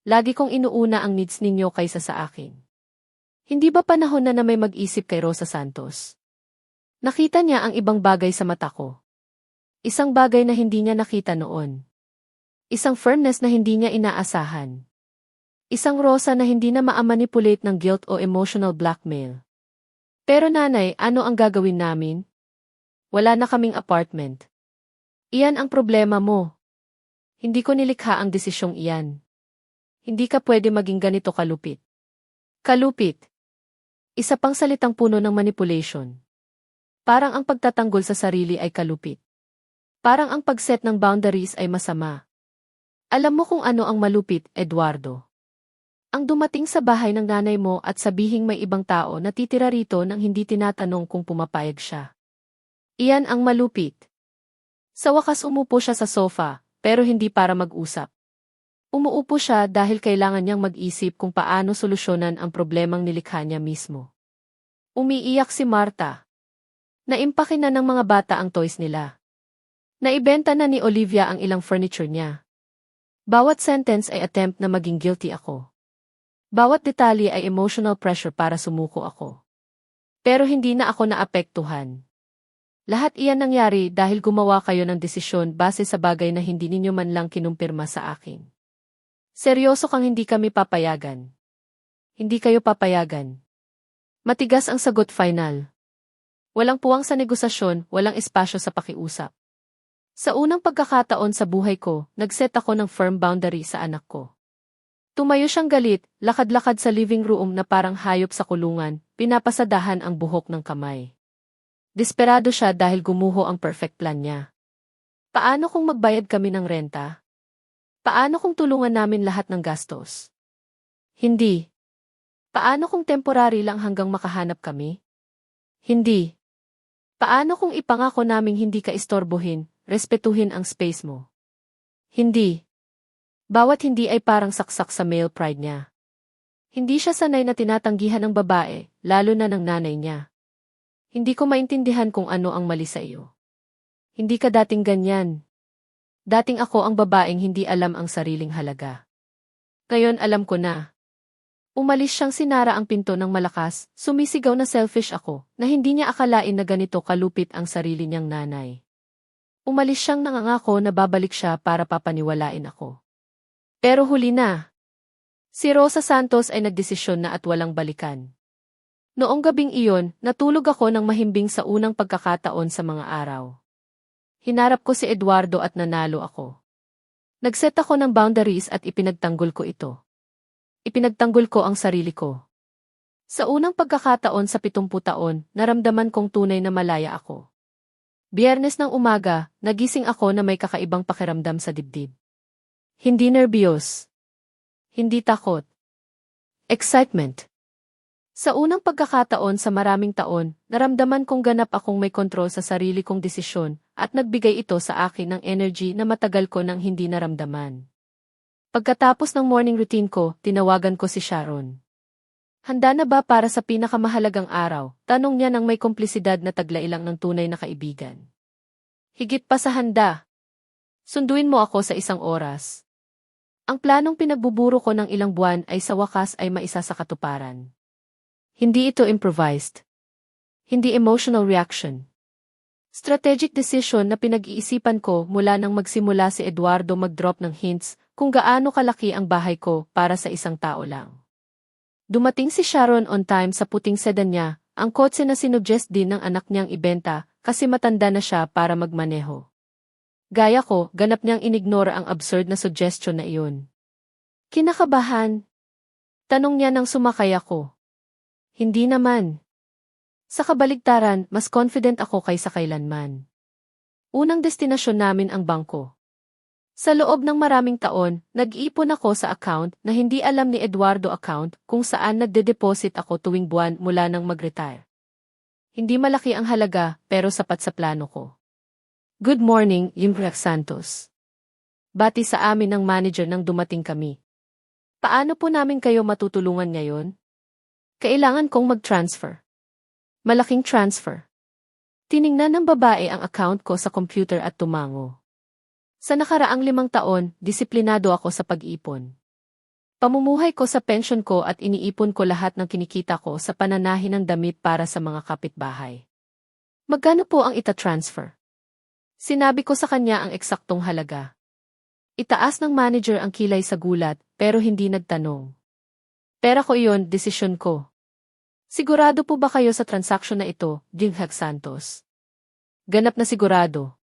lagi kong inuuna ang needs ninyo kaysa sa akin. Hindi ba panahon na may mag-isip kay Rosa Santos? Nakita niya ang ibang bagay sa mata ko. Isang bagay na hindi niya nakita noon. Isang firmness na hindi niya inaasahan. Isang Rosa na hindi na ma-manipulate ng guilt o emotional blackmail. Pero nanay, ano ang gagawin namin? Wala na kaming apartment. Iyan ang problema mo. Hindi ko nilikha ang desisyong iyan. Hindi ka pwede maging ganito kalupit. Kalupit. Isa pang salitang puno ng manipulation. Parang ang pagtatanggol sa sarili ay kalupit. Parang ang pag-set ng boundaries ay masama. Alam mo kung ano ang malupit, Eduardo. Ang dumating sa bahay ng nanay mo at sabihing may ibang tao na titira rito nang hindi tinatanong kung pumapayag siya. Iyan ang malupit. Sa wakas umupo siya sa sofa, pero hindi para mag-usap. Umuupo siya dahil kailangan niyang mag-isip kung paano solusyonan ang problemang nilikha niya mismo. Umiiyak si Marta. Naimpake na ng mga bata ang toys nila. Naibenta na ni Olivia ang ilang furniture niya. Bawat sentence ay attempt na maging guilty ako. Bawat detalye ay emotional pressure para sumuko ako. Pero hindi na ako naapektuhan. Lahat iyan nangyari dahil gumawa kayo ng desisyon base sa bagay na hindi ninyo man lang kinumpirma sa akin. Seryoso kang hindi kami papayagan. Hindi kayo papayagan. Matigas ang sagot final. Walang puwang sa negosasyon, walang espasyo sa pakiusap. Sa unang pagkakataon sa buhay ko, nagset ako ng firm boundary sa anak ko. Tumayo siyang galit, lakad-lakad sa living room na parang hayop sa kulungan, pinapasadahan ang buhok ng kamay. Desperado siya dahil gumuho ang perfect plan niya. Paano kung magbayad kami ng renta? Paano kung tulungan namin lahat ng gastos? Hindi. Paano kung temporary lang hanggang makahanap kami? Hindi. Paano kung ipangako naming hindi ka istorbohin, respetuhin ang space mo? Hindi. Bawat hindi ay parang saksak sa male pride niya. Hindi siya sanay na tinatanggihan ng babae, lalo na ng nanay niya. Hindi ko maintindihan kung ano ang mali sa iyo. Hindi ka dating ganyan. Dating ako ang babaeng hindi alam ang sariling halaga. Ngayon alam ko na. Umalis siyang sinara ang pinto ng malakas, sumisigaw na selfish ako, na hindi niya akalain na ganito kalupit ang sarili niyang nanay. Umalis siyang nangangako na babalik siya para papaniwalain ako. Pero huli na. Si Rosa Santos ay nagdesisyon na at walang balikan. Noong gabing iyon, natulog ako ng mahimbing sa unang pagkakataon sa mga araw. Hinarap ko si Eduardo at nanalo ako. Nagset ako ng boundaries at ipinagtanggol ko ito. Ipinagtanggol ko ang sarili ko. Sa unang pagkakataon sa 70 taon, naramdaman kong tunay na malaya ako. Biyernes ng umaga, nagising ako na may kakaibang pakiramdam sa dibdib. Hindi nerbiyos. Hindi takot. Excitement. Sa unang pagkakataon sa maraming taon, naramdaman kong ganap akong may kontrol sa sarili kong desisyon at nagbigay ito sa akin ng energy na matagal ko nang hindi naramdaman. Pagkatapos ng morning routine ko, tinawagan ko si Sharon. Handa na ba para sa pinakamahalagang araw? Tanong niya nang may komplisidad na taglailang ng tunay na kaibigan. Higit pa sa handa. Sunduin mo ako sa 1 oras. Ang planong pinagbuburo ko ng ilang buwan ay sa wakas ay maisa sa katuparan. Hindi ito improvised. Hindi emotional reaction. Strategic decision na pinag-iisipan ko mula nang magsimula si Eduardo mag-drop ng hints kung gaano kalaki ang bahay ko para sa isang tao lang. Dumating si Sharon on time sa puting sedan niya, ang kotse na sinuggest din ng anak niyang ibenta kasi matanda na siya para magmaneho. Gaya ko, ganap niyang inignore ang absurd na suggestion na iyon. Kinakabahan. Tanong niya nang sumakay ako. Hindi naman. Sa kabaligtaran, mas confident ako kaysa kailanman. Unang destinasyon namin ang bangko. Sa loob ng maraming taon, nag-iipon ako sa account na hindi alam ni Eduardo account kung saan nagde-deposit ako tuwing buwan mula nang mag-retire. Hindi malaki ang halaga pero sapat sa plano ko. Good morning, Yimbriak Santos. Bati sa amin ng manager nang dumating kami. Paano po namin kayo matutulungan ngayon? Kailangan kong mag-transfer. Malaking transfer. Tiningnan ng babae ang account ko sa computer at tumango. Sa nakaraang 5 taon, disiplinado ako sa pag-ipon. Pamumuhay ko sa pension ko at iniipon ko lahat ng kinikita ko sa pananahin ng damit para sa mga kapitbahay. Magkano po ang ita-transfer? Sinabi ko sa kanya ang eksaktong halaga. Itaas ng manager ang kilay sa gulat pero hindi nagtanong. Pera ko iyon, desisyon ko. Sigurado po ba kayo sa transaksyon na ito, Yimbriak Santos? Ganap na sigurado.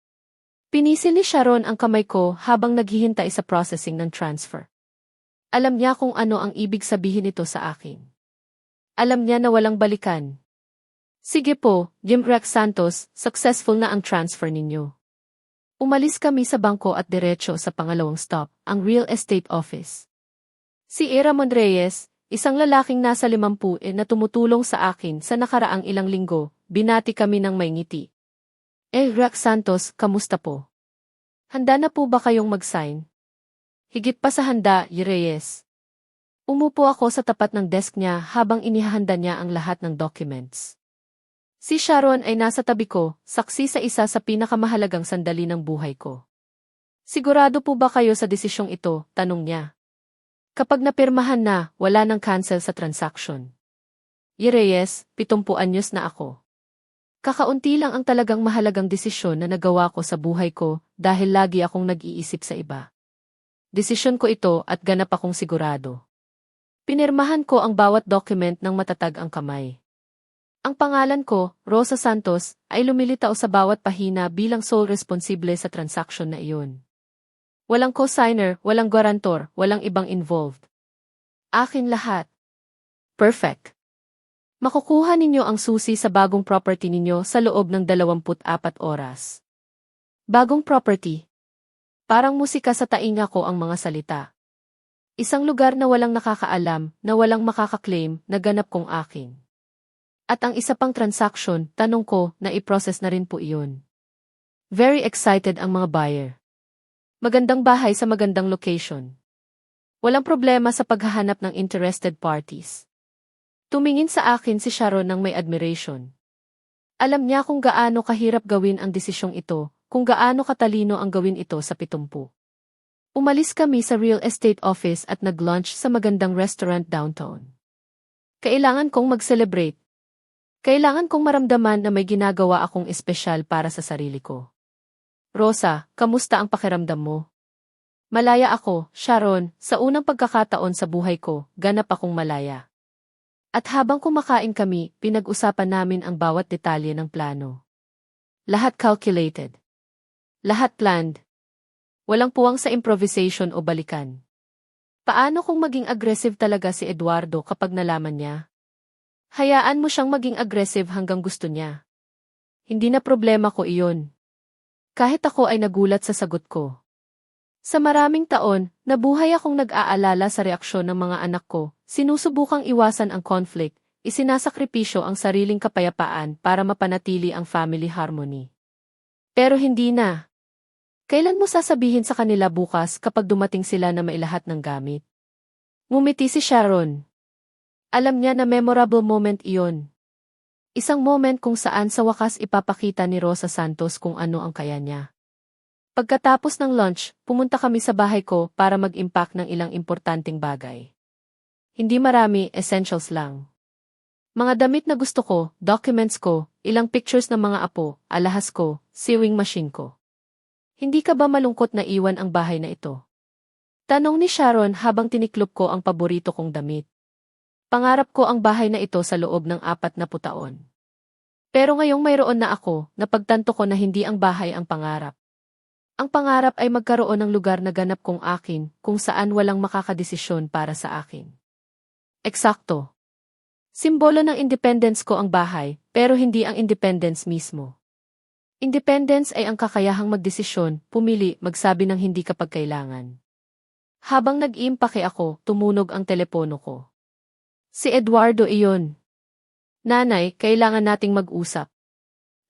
Pinisil ni Sharon ang kamay ko habang naghihintay sa processing ng transfer. Alam niya kung ano ang ibig sabihin nito sa akin. Alam niya na walang balikan. Sige po, Yimbriak Santos, successful na ang transfer ninyo. Umalis kami sa bangko at diretso sa pangalawang stop, ang real estate office. Si Ramon Reyes, isang lalaking nasa 50 na tumutulong sa akin sa nakaraang ilang linggo, binati kami ng may ngiti. Rex Santos, kamusta po? Handa na po ba kayong mag-sign? Higit pa sa handa, Reyes. Umupo ako sa tapat ng desk niya habang inihahanda niya ang lahat ng documents. Si Sharon ay nasa tabi ko, saksi sa isa sa pinakamahalagang sandali ng buhay ko. Sigurado po ba kayo sa desisyong ito? Tanong niya. Kapag napirmahan na, wala nang cancel sa transaction. Reyes, 70 anyos na ako. Kakaunti lang ang talagang mahalagang desisyon na nagawa ko sa buhay ko dahil lagi akong nag-iisip sa iba. Desisyon ko ito at ganap akong sigurado. Pinirmahan ko ang bawat document ng matatag ang kamay. Ang pangalan ko, Rosa Santos, ay lumilitaw sa bawat pahina bilang sole responsible sa transaksyon na iyon. Walang co-signer, walang guarantor, walang ibang involved. Akin lahat. Perfect. Makukuha ninyo ang susi sa bagong property ninyo sa loob ng 24 oras. Bagong property. Parang musika sa tainga ko ang mga salita. Isang lugar na walang nakakaalam, na walang makakaklaim, na ganap kong akin. At ang isa pang transaction, tanong ko, na i-process na rin po iyon. Very excited ang mga buyer. Magandang bahay sa magandang location. Walang problema sa paghahanap ng interested parties. Tumingin sa akin si Sharon ng may admiration. Alam niya kung gaano kahirap gawin ang desisyong ito, kung gaano katalino ang gawin ito sa 70. Umalis kami sa real estate office at nag-lunch sa magandang restaurant downtown. Kailangan kong mag-celebrate. Kailangan kong maramdaman na may ginagawa akong espesyal para sa sarili ko. Rosa, kamusta ang pakiramdam mo? Malaya ako, Sharon, sa unang pagkakataon sa buhay ko, ganap akong malaya. At habang kumakain kami, pinag-usapan namin ang bawat detalye ng plano. Lahat calculated. Lahat planned. Walang puwang sa improvisation o balikan. Paano kung maging aggressive talaga si Eduardo kapag nalaman niya? Hayaan mo siyang maging aggressive hanggang gusto niya. Hindi na problema ko iyon. Kahit ako ay nagulat sa sagot ko. Sa maraming taon, nabuhay akong nag-aalala sa reaksyon ng mga anak ko, sinusubukang iwasan ang conflict, isinasakripisyo ang sariling kapayapaan para mapanatili ang family harmony. Pero hindi na. Kailan mo sasabihin sa kanila bukas kapag dumating sila na mailahat ng gamit? Ngumiti si Sharon. Alam niya na memorable moment iyon. Isang moment kung saan sa wakas ipapakita ni Rosa Santos kung ano ang kaya niya. Pagkatapos ng lunch, pumunta kami sa bahay ko para mag-impact ng ilang importanteng bagay. Hindi marami, essentials lang. Mga damit na gusto ko, documents ko, ilang pictures ng mga apo, alahas ko, sewing machine ko. Hindi ka ba malungkot na iwan ang bahay na ito? Tanong ni Sharon habang tiniklop ko ang paborito kong damit. Pangarap ko ang bahay na ito sa loob ng 40 taon. Pero ngayong mayroon na ako, napagtanto ko na hindi ang bahay ang pangarap. Ang pangarap ay magkaroon ng lugar na ganap kong akin, kung saan walang makakadesisyon para sa akin. Eksakto. Simbolo ng independence ko ang bahay, pero hindi ang independence mismo. Independence ay ang kakayahang magdesisyon, pumili, magsabi ng hindi kapag kailangan. Habang nag-iimpake ako, tumunog ang telepono ko. Si Eduardo iyon. Nanay, kailangan nating mag-usap.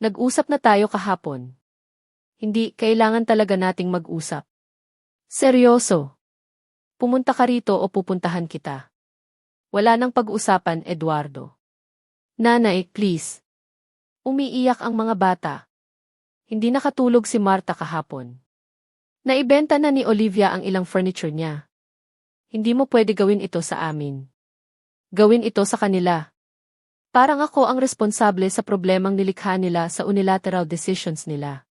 Nag-usap na tayo kahapon. Hindi, kailangan talaga nating mag-usap. Seryoso. Pumunta ka rito o pupuntahan kita. Wala nang pag-usapan, Eduardo. Nanay, please. Umiiyak ang mga bata. Hindi nakatulog si Marta kahapon. Naibenta na ni Olivia ang ilang furniture niya. Hindi mo pwede gawin ito sa amin. Gawin ito sa kanila. Parang ako ang responsable sa problemang nilikha nila sa unilateral decisions nila.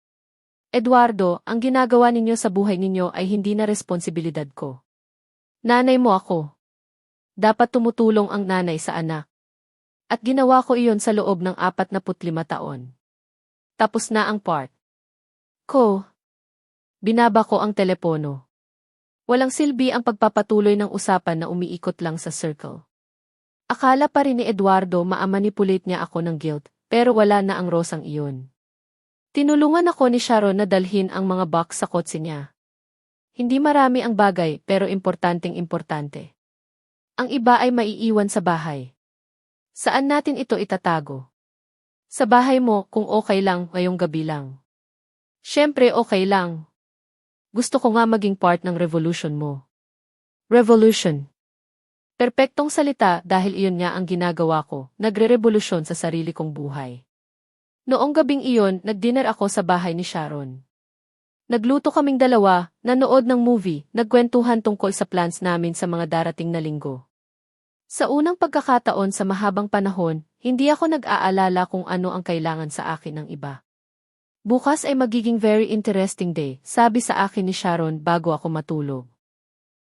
Eduardo, ang ginagawa ninyo sa buhay ninyo ay hindi na responsibilidad ko. Nanay mo ako. Dapat tumutulong ang nanay sa anak. At ginawa ko iyon sa loob ng 45 taon. Tapos na ang part ko. Binaba ko ang telepono. Walang silbi ang pagpapatuloy ng usapan na umiikot lang sa circle. Akala pa rin ni Eduardo ma-manipulate niya ako ng guilt, pero wala na ang Rosang iyon. Tinulungan ako ni Sharon na dalhin ang mga box sa kotse niya. Hindi marami ang bagay pero importanteng-importante. Ang iba ay maiiwan sa bahay. Saan natin ito itatago? Sa bahay mo kung okay lang ngayong gabi lang. Siyempre okay lang. Gusto ko nga maging part ng revolution mo. Revolution. Perpektong salita dahil iyon nga ang ginagawa ko, nagre-revolusyon sa sarili kong buhay. Noong gabing iyon, nag-dinner ako sa bahay ni Sharon. Nagluto kaming dalawa, nanood ng movie, nagkwentuhan tungkol sa plans namin sa mga darating na linggo. Sa unang pagkakataon sa mahabang panahon, hindi ako nag-aalala kung ano ang kailangan sa akin ng iba. Bukas ay magiging very interesting day, sabi sa akin ni Sharon bago ako matulog.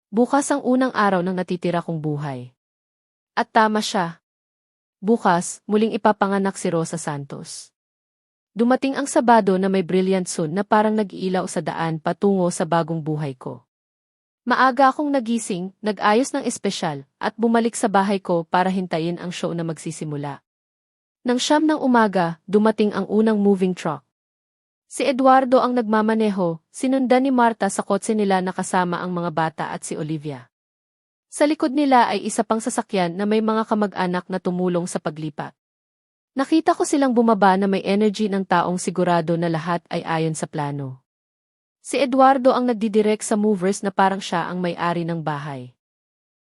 Bukas ang unang araw ng natitira kong buhay. At tama siya. Bukas, muling ipapanganak si Rosa Santos. Dumating ang Sabado na may brilliant sun na parang nag-iilaw sa daan patungo sa bagong buhay ko. Maaga akong nagising, nag-ayos ng espesyal, at bumalik sa bahay ko para hintayin ang show na magsisimula. Nang 9 ng umaga, dumating ang unang moving truck. Si Eduardo ang nagmamaneho, sinundan ni Marta sa kotse nila na kasama ang mga bata at si Olivia. Sa likod nila ay isa pang sasakyan na may mga kamag-anak na tumulong sa paglipat. Nakita ko silang bumaba na may energy ng taong sigurado na lahat ay ayon sa plano. Si Eduardo ang nagdidirect sa movers na parang siya ang may-ari ng bahay.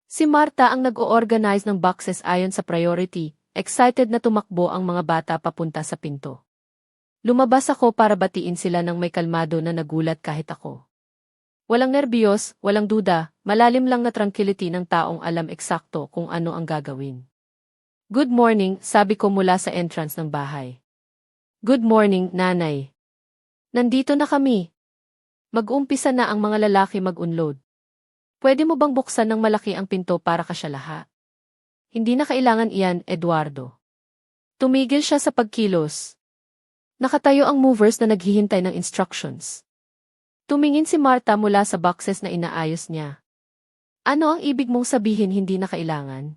Si Marta ang nag-o-organize ng boxes ayon sa priority, excited na tumakbo ang mga bata papunta sa pinto. Lumabas ako para batiin sila ng may kalmado na nagulat kahit ako. Walang nerbiyos, walang duda, malalim lang na tranquility ng taong alam eksakto kung ano ang gagawin. Good morning, sabi ko mula sa entrance ng bahay. Good morning, nanay. Nandito na kami. Mag-umpisa na ang mga lalaki mag-unload. Pwede mo bang buksan ng malaki ang pinto para kasyalaha? Hindi na kailangan iyan, Eduardo. Tumigil siya sa pagkilos. Nakatayo ang movers na naghihintay ng instructions. Tumingin si Marta mula sa boxes na inaayos niya. Ano ang ibig mong sabihin hindi na kailangan?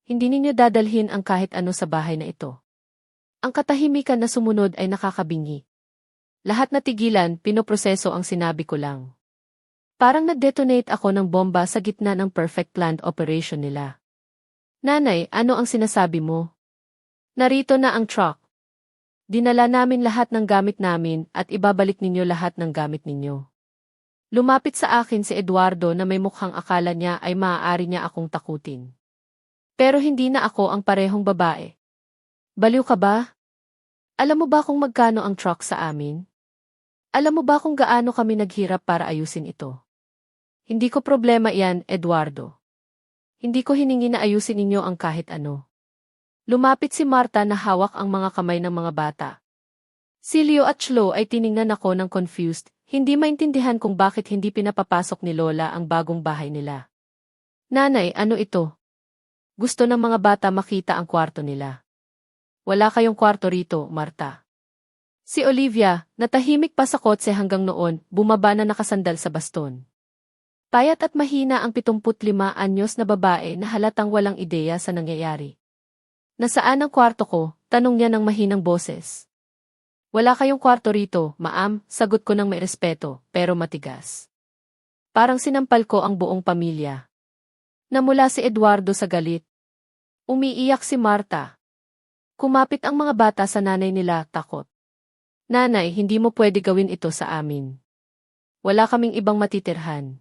Hindi ninyo dadalhin ang kahit ano sa bahay na ito. Ang katahimikan na sumunod ay nakakabingi. Lahat na tigilan, pinoproseso ang sinabi ko lang. Parang nag-detonate ako ng bomba sa gitna ng perfect planned operation nila. Nanay, ano ang sinasabi mo? Narito na ang truck. Dinala namin lahat ng gamit namin at ibabalik ninyo lahat ng gamit ninyo. Lumapit sa akin si Eduardo na may mukhang akala niya ay maaari niya akong takutin. Pero hindi na ako ang parehong babae. Baliw ka ba? Alam mo ba kung magkano ang truck sa amin? Alam mo ba kung gaano kami naghirap para ayusin ito? Hindi ko problema iyan, Eduardo. Hindi ko hiningi na ayusin ninyo ang kahit ano. Lumapit si Marta na hawak ang mga kamay ng mga bata. Si Leo at Chlo ay tiningnan ako ng confused, hindi maintindihan kung bakit hindi pinapapasok ni Lola ang bagong bahay nila. Nanay, ano ito? Gusto ng mga bata makita ang kwarto nila. Wala kayong kwarto rito, Marta. Si Olivia, natahimik pa sa kotse hanggang noon, bumaba na nakasandal sa baston. Payat at mahina ang 75 anyos na babae na halatang walang ideya sa nangyayari. Nasaan ang kwarto ko? Tanong niya ng mahinang boses. Wala kayong kwarto rito, ma'am, sagot ko ng may respeto, pero matigas. Parang sinampal ko ang buong pamilya. Namula si Eduardo sa galit. Umiiyak si Marta. Kumapit ang mga bata sa nanay nila, takot. Nanay, hindi mo pwede gawin ito sa amin. Wala kaming ibang matitirhan.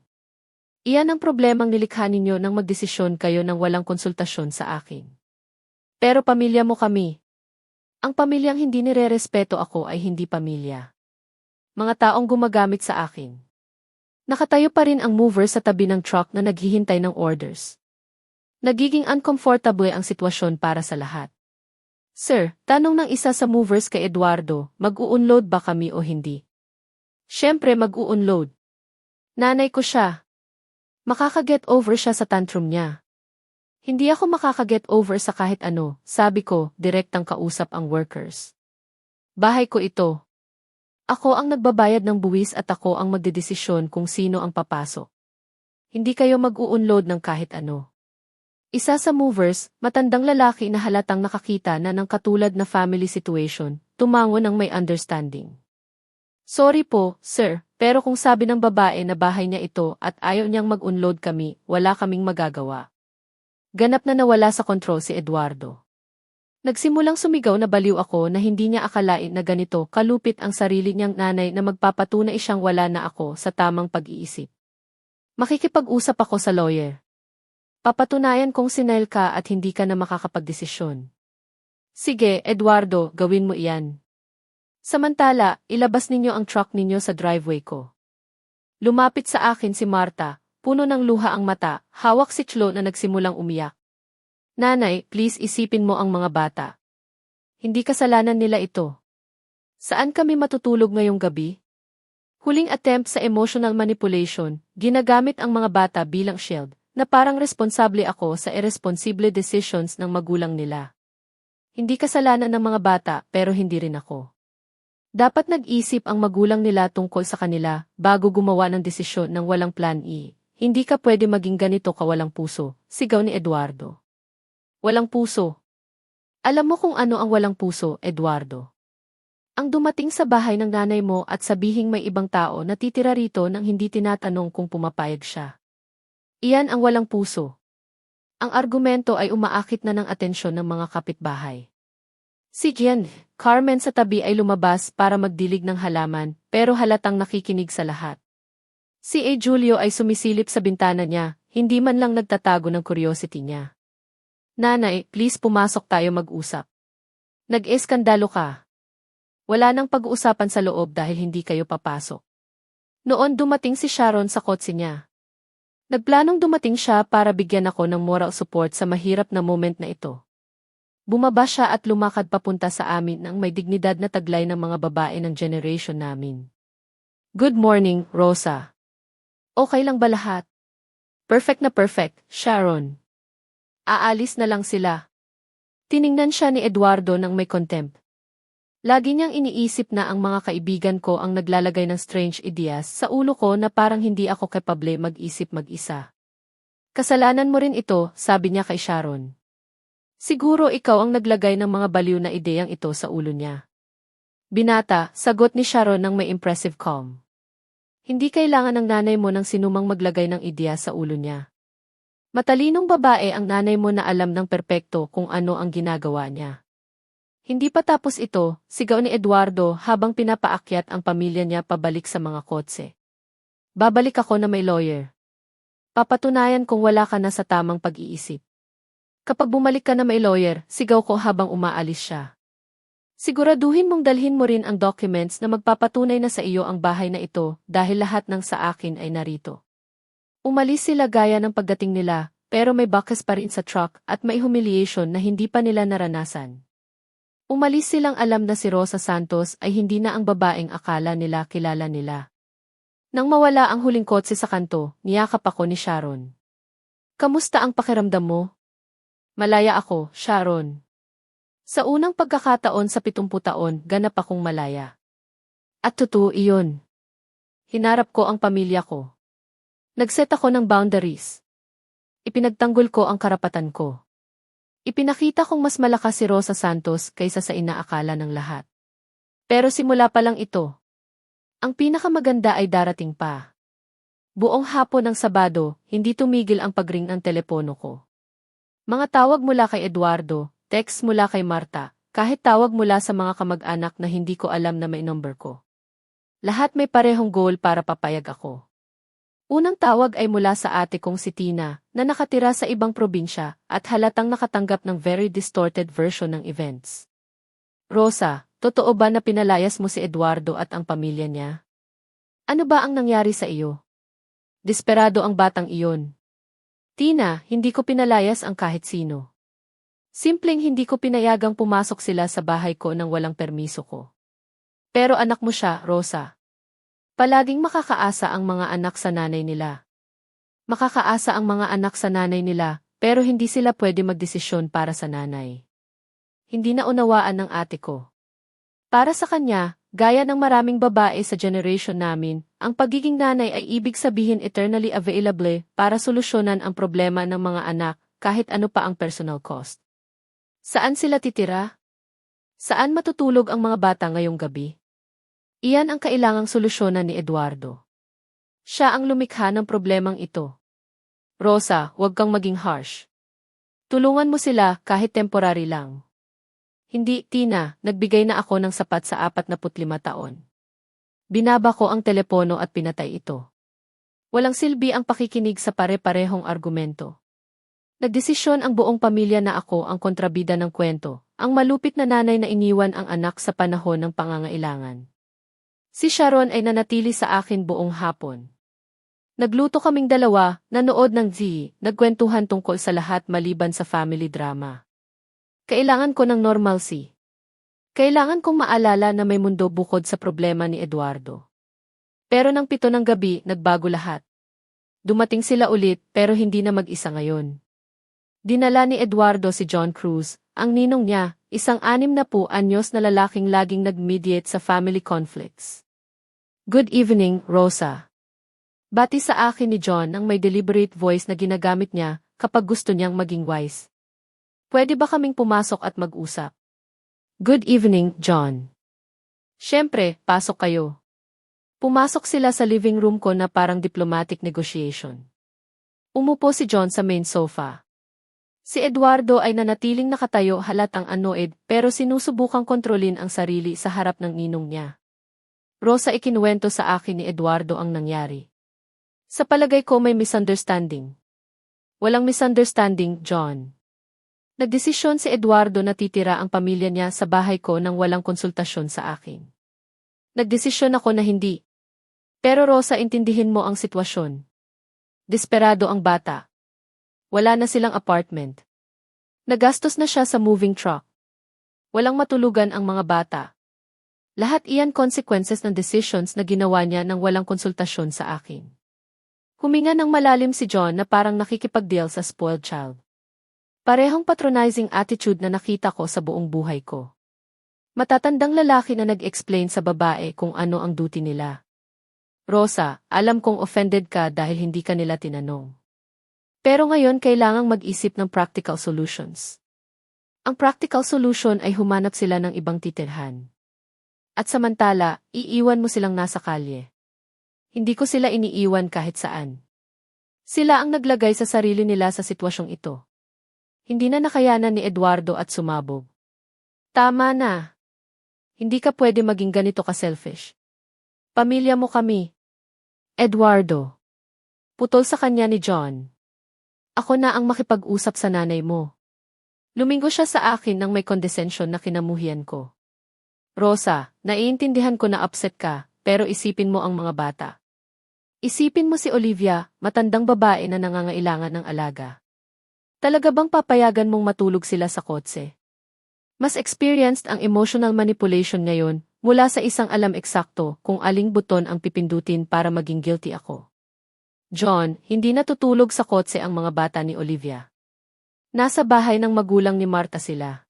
Iyan ang problemang nilikha ninyo nang magdesisyon kayo nang walang konsultasyon sa akin. Pero pamilya mo kami. Ang pamilyang hindi nirerespeto ako ay hindi pamilya. Mga taong gumagamit sa akin. Nakatayo pa rin ang mover sa tabi ng truck na naghihintay ng orders. Nagiging uncomfortable ang sitwasyon para sa lahat. Sir, tanong ng isa sa movers kay Eduardo, mag-u-unload ba kami o hindi? Siyempre mag-u-unload. Nanay ko siya. Makaka-get over siya sa tantrum niya. Hindi ako makaka-get over sa kahit ano, sabi ko, direktang kausap ang workers. Bahay ko ito. Ako ang nagbabayad ng buwis at ako ang magdedesisyon kung sino ang papasok. Hindi kayo mag-u-unload ng kahit ano. Isa sa movers, matandang lalaki na halatang nakakita na ng katulad na family situation, tumango ng may understanding. Sorry po, sir, pero kung sabi ng babae na bahay niya ito at ayaw niyang mag-unload kami, wala kaming magagawa. Ganap na nawala sa kontrol si Eduardo. Nagsimulang sumigaw na baliw ako na hindi niya akalain na ganito kalupit ang sarili niyang nanay na magpapatunay siyang wala na ako sa tamang pag-iisip. Makikipag-usap ako sa lawyer. Papatunayan kong sinel ka at hindi ka na makakapagdesisyon. Sige, Eduardo, gawin mo iyan. Samantala, ilabas ninyo ang truck ninyo sa driveway ko. Lumapit sa akin si Marta, puno ng luha ang mata, hawak si Chlo na nagsimulang umiyak. Nanay, please isipin mo ang mga bata. Hindi kasalanan nila ito. Saan kami matutulog ngayong gabi? Huling attempt sa emotional manipulation, ginagamit ang mga bata bilang shield, na parang responsable ako sa irresponsible decisions ng magulang nila. Hindi kasalanan ng mga bata pero hindi rin ako. Dapat nag-isip ang magulang nila tungkol sa kanila bago gumawa ng desisyon ng walang plan E. Hindi ka pwede maging ganito kawalang puso, sigaw ni Eduardo. Walang puso. Alam mo kung ano ang walang puso, Eduardo. Ang dumating sa bahay ng nanay mo at sabihing may ibang tao na titira rito nang hindi tinatanong kung pumapayag siya. Iyan ang walang puso. Ang argumento ay umaakit na ng atensyon ng mga kapitbahay. Si Carmen sa tabi ay lumabas para magdilig ng halaman, pero halatang nakikinig sa lahat. Si Julio ay sumisilip sa bintana niya, hindi man lang nagtatago ng curiosity niya. Nanay, please pumasok tayo mag-usap. Nag-eskandalo ka. Wala nang pag-uusapan sa loob dahil hindi kayo papasok. Noon dumating si Sharon sa kotse niya. Nagplanong dumating siya para bigyan ako ng moral support sa mahirap na moment na ito. Bumaba siya at lumakad papunta sa amin ng may dignidad na taglay ng mga babae ng generation namin. Good morning, Rosa. Okay lang ba lahat? Perfect na perfect, Sharon. Aalis na lang sila. Tiningnan siya ni Eduardo ng may contempt. Lagi niyang iniisip na ang mga kaibigan ko ang naglalagay ng strange ideas sa ulo ko na parang hindi ako kapable mag-isip mag-isa. Kasalanan mo rin ito, sabi niya kay Sharon. Siguro ikaw ang naglagay ng mga baliw na ideyang ito sa ulo niya. Binata, sagot ni Sharon ng may impressive calm. Hindi kailangan ng nanay mo ng sinumang maglagay ng ideya sa ulo niya. Matalinong babae ang nanay mo na alam ng perpekto kung ano ang ginagawa niya. Hindi pa tapos ito, sigaw ni Eduardo habang pinapaakyat ang pamilya niya pabalik sa mga kotse. Babalik ako na may lawyer. Papatunayan kung wala ka na sa tamang pag-iisip. Kapag bumalik ka na may lawyer, sigaw ko habang umaalis siya. Siguraduhin mong dalhin mo rin ang documents na magpapatunay na sa iyo ang bahay na ito dahil lahat ng sa akin ay narito. Umalis sila gaya ng pagdating nila, pero may bakas pa rin sa truck at may humiliation na hindi pa nila naranasan. Umalis silang alam na si Rosa Santos ay hindi na ang babaeng akala nila kilala nila. Nang mawala ang huling kotse sa kanto, niyakap ako ni Sharon. Kamusta ang pakiramdam mo? Malaya ako, Sharon. Sa unang pagkakataon sa 70 taon, ganap akong malaya. At totoo iyon. Hinarap ko ang pamilya ko. Nagset ako ng boundaries. Ipinagtanggol ko ang karapatan ko. Ipinakita kong mas malakas si Rosa Santos kaysa sa inaakala ng lahat. Pero simula pa lang ito. Ang pinakamaganda ay darating pa. Buong hapon ng Sabado, hindi tumigil ang pagring ng telepono ko. Mga tawag mula kay Eduardo, text mula kay Marta, kahit tawag mula sa mga kamag-anak na hindi ko alam na may number ko. Lahat may parehong goal para papayag ako. Unang tawag ay mula sa ate kong si Tina, na nakatira sa ibang probinsya at halatang nakatanggap ng very distorted version ng events. Rosa, totoo ba na pinalayas mo si Eduardo at ang pamilya niya? Ano ba ang nangyari sa iyo? Desperado ang batang iyon. Tina, hindi ko pinalayas ang kahit sino. Simpleng hindi ko pinayagang pumasok sila sa bahay ko nang walang permiso ko. Pero anak mo siya, Rosa. Palaging makakaasa ang mga anak sa nanay nila. Makakaasa ang mga anak sa nanay nila, pero hindi sila pwede magdesisyon para sa nanay. Hindi naunawaan ng ate ko. Para sa kanya, gaya ng maraming babae sa generation namin, ang pagiging nanay ay ibig sabihin eternally available para solusyonan ang problema ng mga anak kahit ano pa ang personal cost. Saan sila titira? Saan matutulog ang mga bata ngayong gabi? Iyan ang kailangang solusyonan ni Eduardo. Siya ang lumikha ng problemang ito. Rosa, huwag kang maging harsh. Tulungan mo sila kahit temporary lang. Hindi, Tina, nagbigay na ako ng sapat sa 45 taon. Binaba ko ang telepono at pinatay ito. Walang silbi ang pakikinig sa pare-parehong argumento. Nagdesisyon ang buong pamilya na ako ang kontrabida ng kwento, ang malupit na nanay na iniwan ang anak sa panahon ng pangangailangan. Si Sharon ay nanatili sa akin buong hapon. Nagluto kaming dalawa, nanood ng TV, nagkwentuhan tungkol sa lahat maliban sa family drama. Kailangan ko ng normalcy. Kailangan kong maalala na may mundo bukod sa problema ni Eduardo. Pero nang 7 ng gabi, nagbago lahat. Dumating sila ulit pero hindi na mag-isa ngayon. Dinala ni Eduardo si John Cruz, ang ninong niya, isang 60 anyos na lalaking laging nag-mediate sa family conflicts. Good evening, Rosa. Bati sa akin ni John ang may deliberate voice na ginagamit niya kapag gusto niyang maging wise. Pwede ba kaming pumasok at mag-usap? Good evening, John. Siyempre, pasok kayo. Pumasok sila sa living room ko na parang diplomatic negotiation. Umupo si John sa main sofa. Si Eduardo ay nanatiling nakatayo halatang annoyed pero sinusubukang kontrolin ang sarili sa harap ng ninong niya. Rosa, ikinuwento sa akin ni Eduardo ang nangyari. Sa palagay ko may misunderstanding. Walang misunderstanding, John. Nagdesisyon si Eduardo na titira ang pamilya niya sa bahay ko nang walang konsultasyon sa akin. Nagdesisyon ako na hindi. Pero Rosa, intindihin mo ang sitwasyon. Desperado ang bata. Wala na silang apartment. Nagastos na siya sa moving truck. Walang matulugan ang mga bata. Lahat iyan consequences ng decisions na ginawa niya nang walang konsultasyon sa akin. Huminga ng malalim si John na parang nakikipag-deal sa spoiled child. Parehong patronizing attitude na nakita ko sa buong buhay ko. Matatandang lalaki na nag-explain sa babae kung ano ang duty nila. Rosa, alam kong offended ka dahil hindi ka nila tinanong. Pero ngayon kailangang mag-isip ng practical solutions. Ang practical solution ay humanap sila ng ibang titirhan. At samantala, iiwan mo silang nasa kalye. Hindi ko sila iniiwan kahit saan. Sila ang naglagay sa sarili nila sa sitwasyong ito. Hindi na nakayanan ni Eduardo at sumabog. Tama na. Hindi ka pwede maging ganito ka-selfish. Pamilya mo kami. Eduardo. Putol sa kanya ni John. Ako na ang makipag-usap sa nanay mo. Lumingo siya sa akin nang may condescension na kinamuhian ko. Rosa, naiintindihan ko na upset ka, pero isipin mo ang mga bata. Isipin mo si Olivia, matandang babae na nangangailangan ng alaga. Talaga bang papayagan mong matulog sila sa kotse? Mas experienced ang emotional manipulation ngayon mula sa isang alam eksakto kung aling buton ang pipindutin para maging guilty ako. John, hindi natutulog sa kotse ang mga bata ni Olivia. Nasa bahay ng magulang ni Marta sila.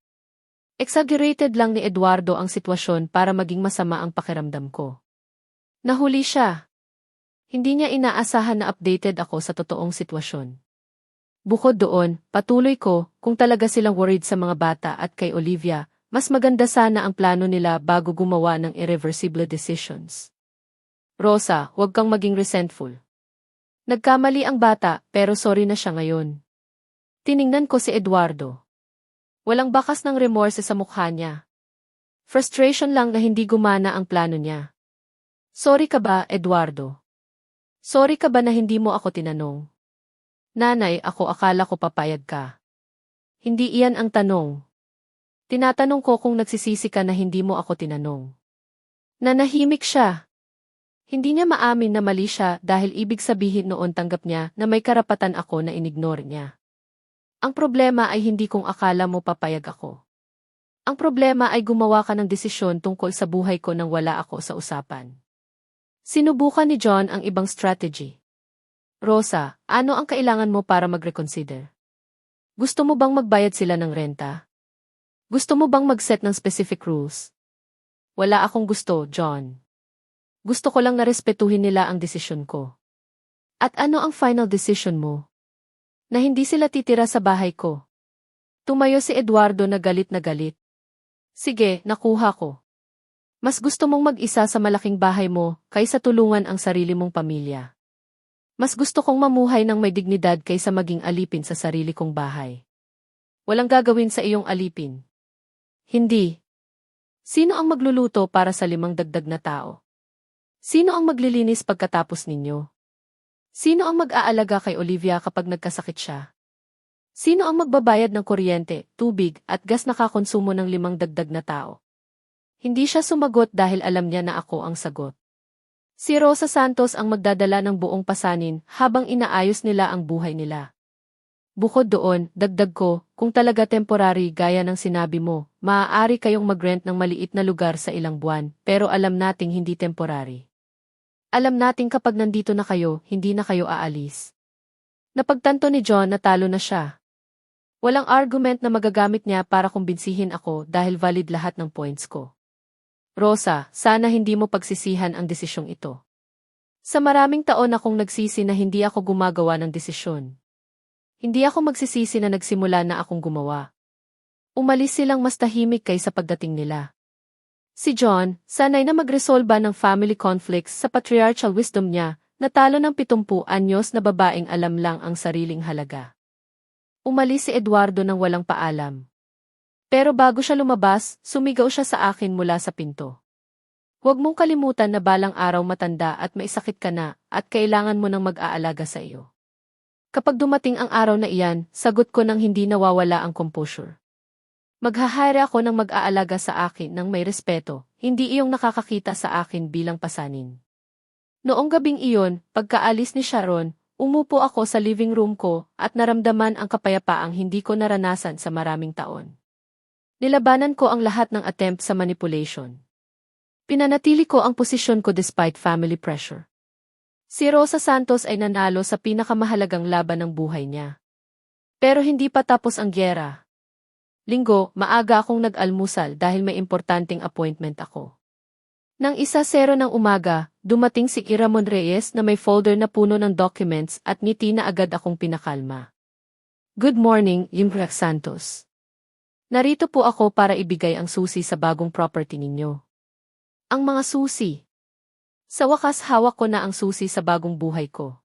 Exaggerated lang ni Eduardo ang sitwasyon para maging masama ang pakiramdam ko. Nahuli siya. Hindi niya inaasahan na updated ako sa totoong sitwasyon. Bukod doon, patuloy ko, kung talaga silang worried sa mga bata at kay Olivia, mas maganda sana ang plano nila bago gumawa ng irreversible decisions. Rosa, huwag kang maging resentful. Nagkamali ang bata, pero sorry na siya ngayon. Tiningnan ko si Eduardo. Walang bakas ng remorse sa mukha niya. Frustration lang na hindi gumana ang plano niya. Sorry ka ba, Eduardo? Sorry ka ba na hindi mo ako tinanong? Nanay, ako akala ko papayag ka. Hindi iyan ang tanong. Tinatanong ko kung nagsisisi ka na hindi mo ako tinanong. Nanahimik siya. Hindi niya maamin na mali siya dahil ibig sabihin noon tanggap niya na may karapatan ako na inignore niya. Ang problema ay hindi kung akala mo papayag ako. Ang problema ay gumawa ka ng desisyon tungkol sa buhay ko nang wala ako sa usapan. Sinubukan ni John ang ibang strategy. Rosa, ano ang kailangan mo para mag-reconsider? Gusto mo bang magbayad sila ng renta? Gusto mo bang mag-set ng specific rules? Wala akong gusto, John. Gusto ko lang na respetuhin nila ang desisyon ko. At ano ang final decision mo? Na hindi sila titira sa bahay ko. Tumayo si Eduardo na galit na galit. Sige, nakuha ko. Mas gusto mong mag-isa sa malaking bahay mo kaysa tulungan ang sarili mong pamilya. Mas gusto kong mamuhay ng may dignidad kaysa maging alipin sa sarili kong bahay. Walang gagawin sa iyong alipin. Hindi. Sino ang magluluto para sa 5 dagdag na tao? Sino ang maglilinis pagkatapos ninyo? Sino ang mag-aalaga kay Olivia kapag nagkasakit siya? Sino ang magbabayad ng kuryente, tubig, at gas na kakonsumo ng 5 dagdag na tao? Hindi siya sumagot dahil alam niya na ako ang sagot. Si Rosa Santos ang magdadala ng buong pasanin habang inaayos nila ang buhay nila. Bukod doon, dagdag ko, kung talaga temporary gaya ng sinabi mo, maaari kayong mag-rent ng maliit na lugar sa ilang buwan, pero alam nating hindi temporary. Alam nating kapag nandito na kayo, hindi na kayo aalis. Napagtanto ni John na talo na siya. Walang argument na magagamit niya para kumbinsihin ako dahil valid lahat ng points ko. Rosa, sana hindi mo pagsisihan ang desisyong ito. Sa maraming taon akong nagsisi na hindi ako gumagawa ng desisyon. Hindi ako magsisisi na nagsimula na akong gumawa. Umalis silang mas tahimik kaysa pagdating nila. Si John, sanay na magresolba ng family conflicts sa patriarchal wisdom niya, natalo ng 70 anyos na babaeng alam lang ang sariling halaga. Umalis si Eduardo nang walang paalam. Pero bago siya lumabas, sumigaw siya sa akin mula sa pinto. Huwag mong kalimutan na balang araw matanda at maisakit ka na at kailangan mo ng mag-aalaga sa iyo. Kapag dumating ang araw na iyan, sagot ko nang hindi nawawala ang composure. Maghahire ako ng mag-aalaga sa akin ng may respeto, hindi iyong nakakakita sa akin bilang pasanin. Noong gabing iyon, pagkaalis ni Sharon, umupo ako sa living room ko at naramdaman ang kapayapaang hindi ko naranasan sa maraming taon. Nilabanan ko ang lahat ng attempt sa manipulation. Pinanatili ko ang posisyon ko despite family pressure. Si Rosa Santos ay nanalo sa pinakamahalagang laban ng buhay niya. Pero hindi pa tapos ang gyera. Linggo, maaga akong nag-almusal dahil may importanteng appointment ako. Nang 1:00 ng umaga, dumating si Ramon Reyes na may folder na puno ng documents at ngiti na agad akong pinakalma. Good morning, Imre Santos. Narito po ako para ibigay ang susi sa bagong property ninyo. Ang mga susi. Sa wakas hawak ko na ang susi sa bagong buhay ko.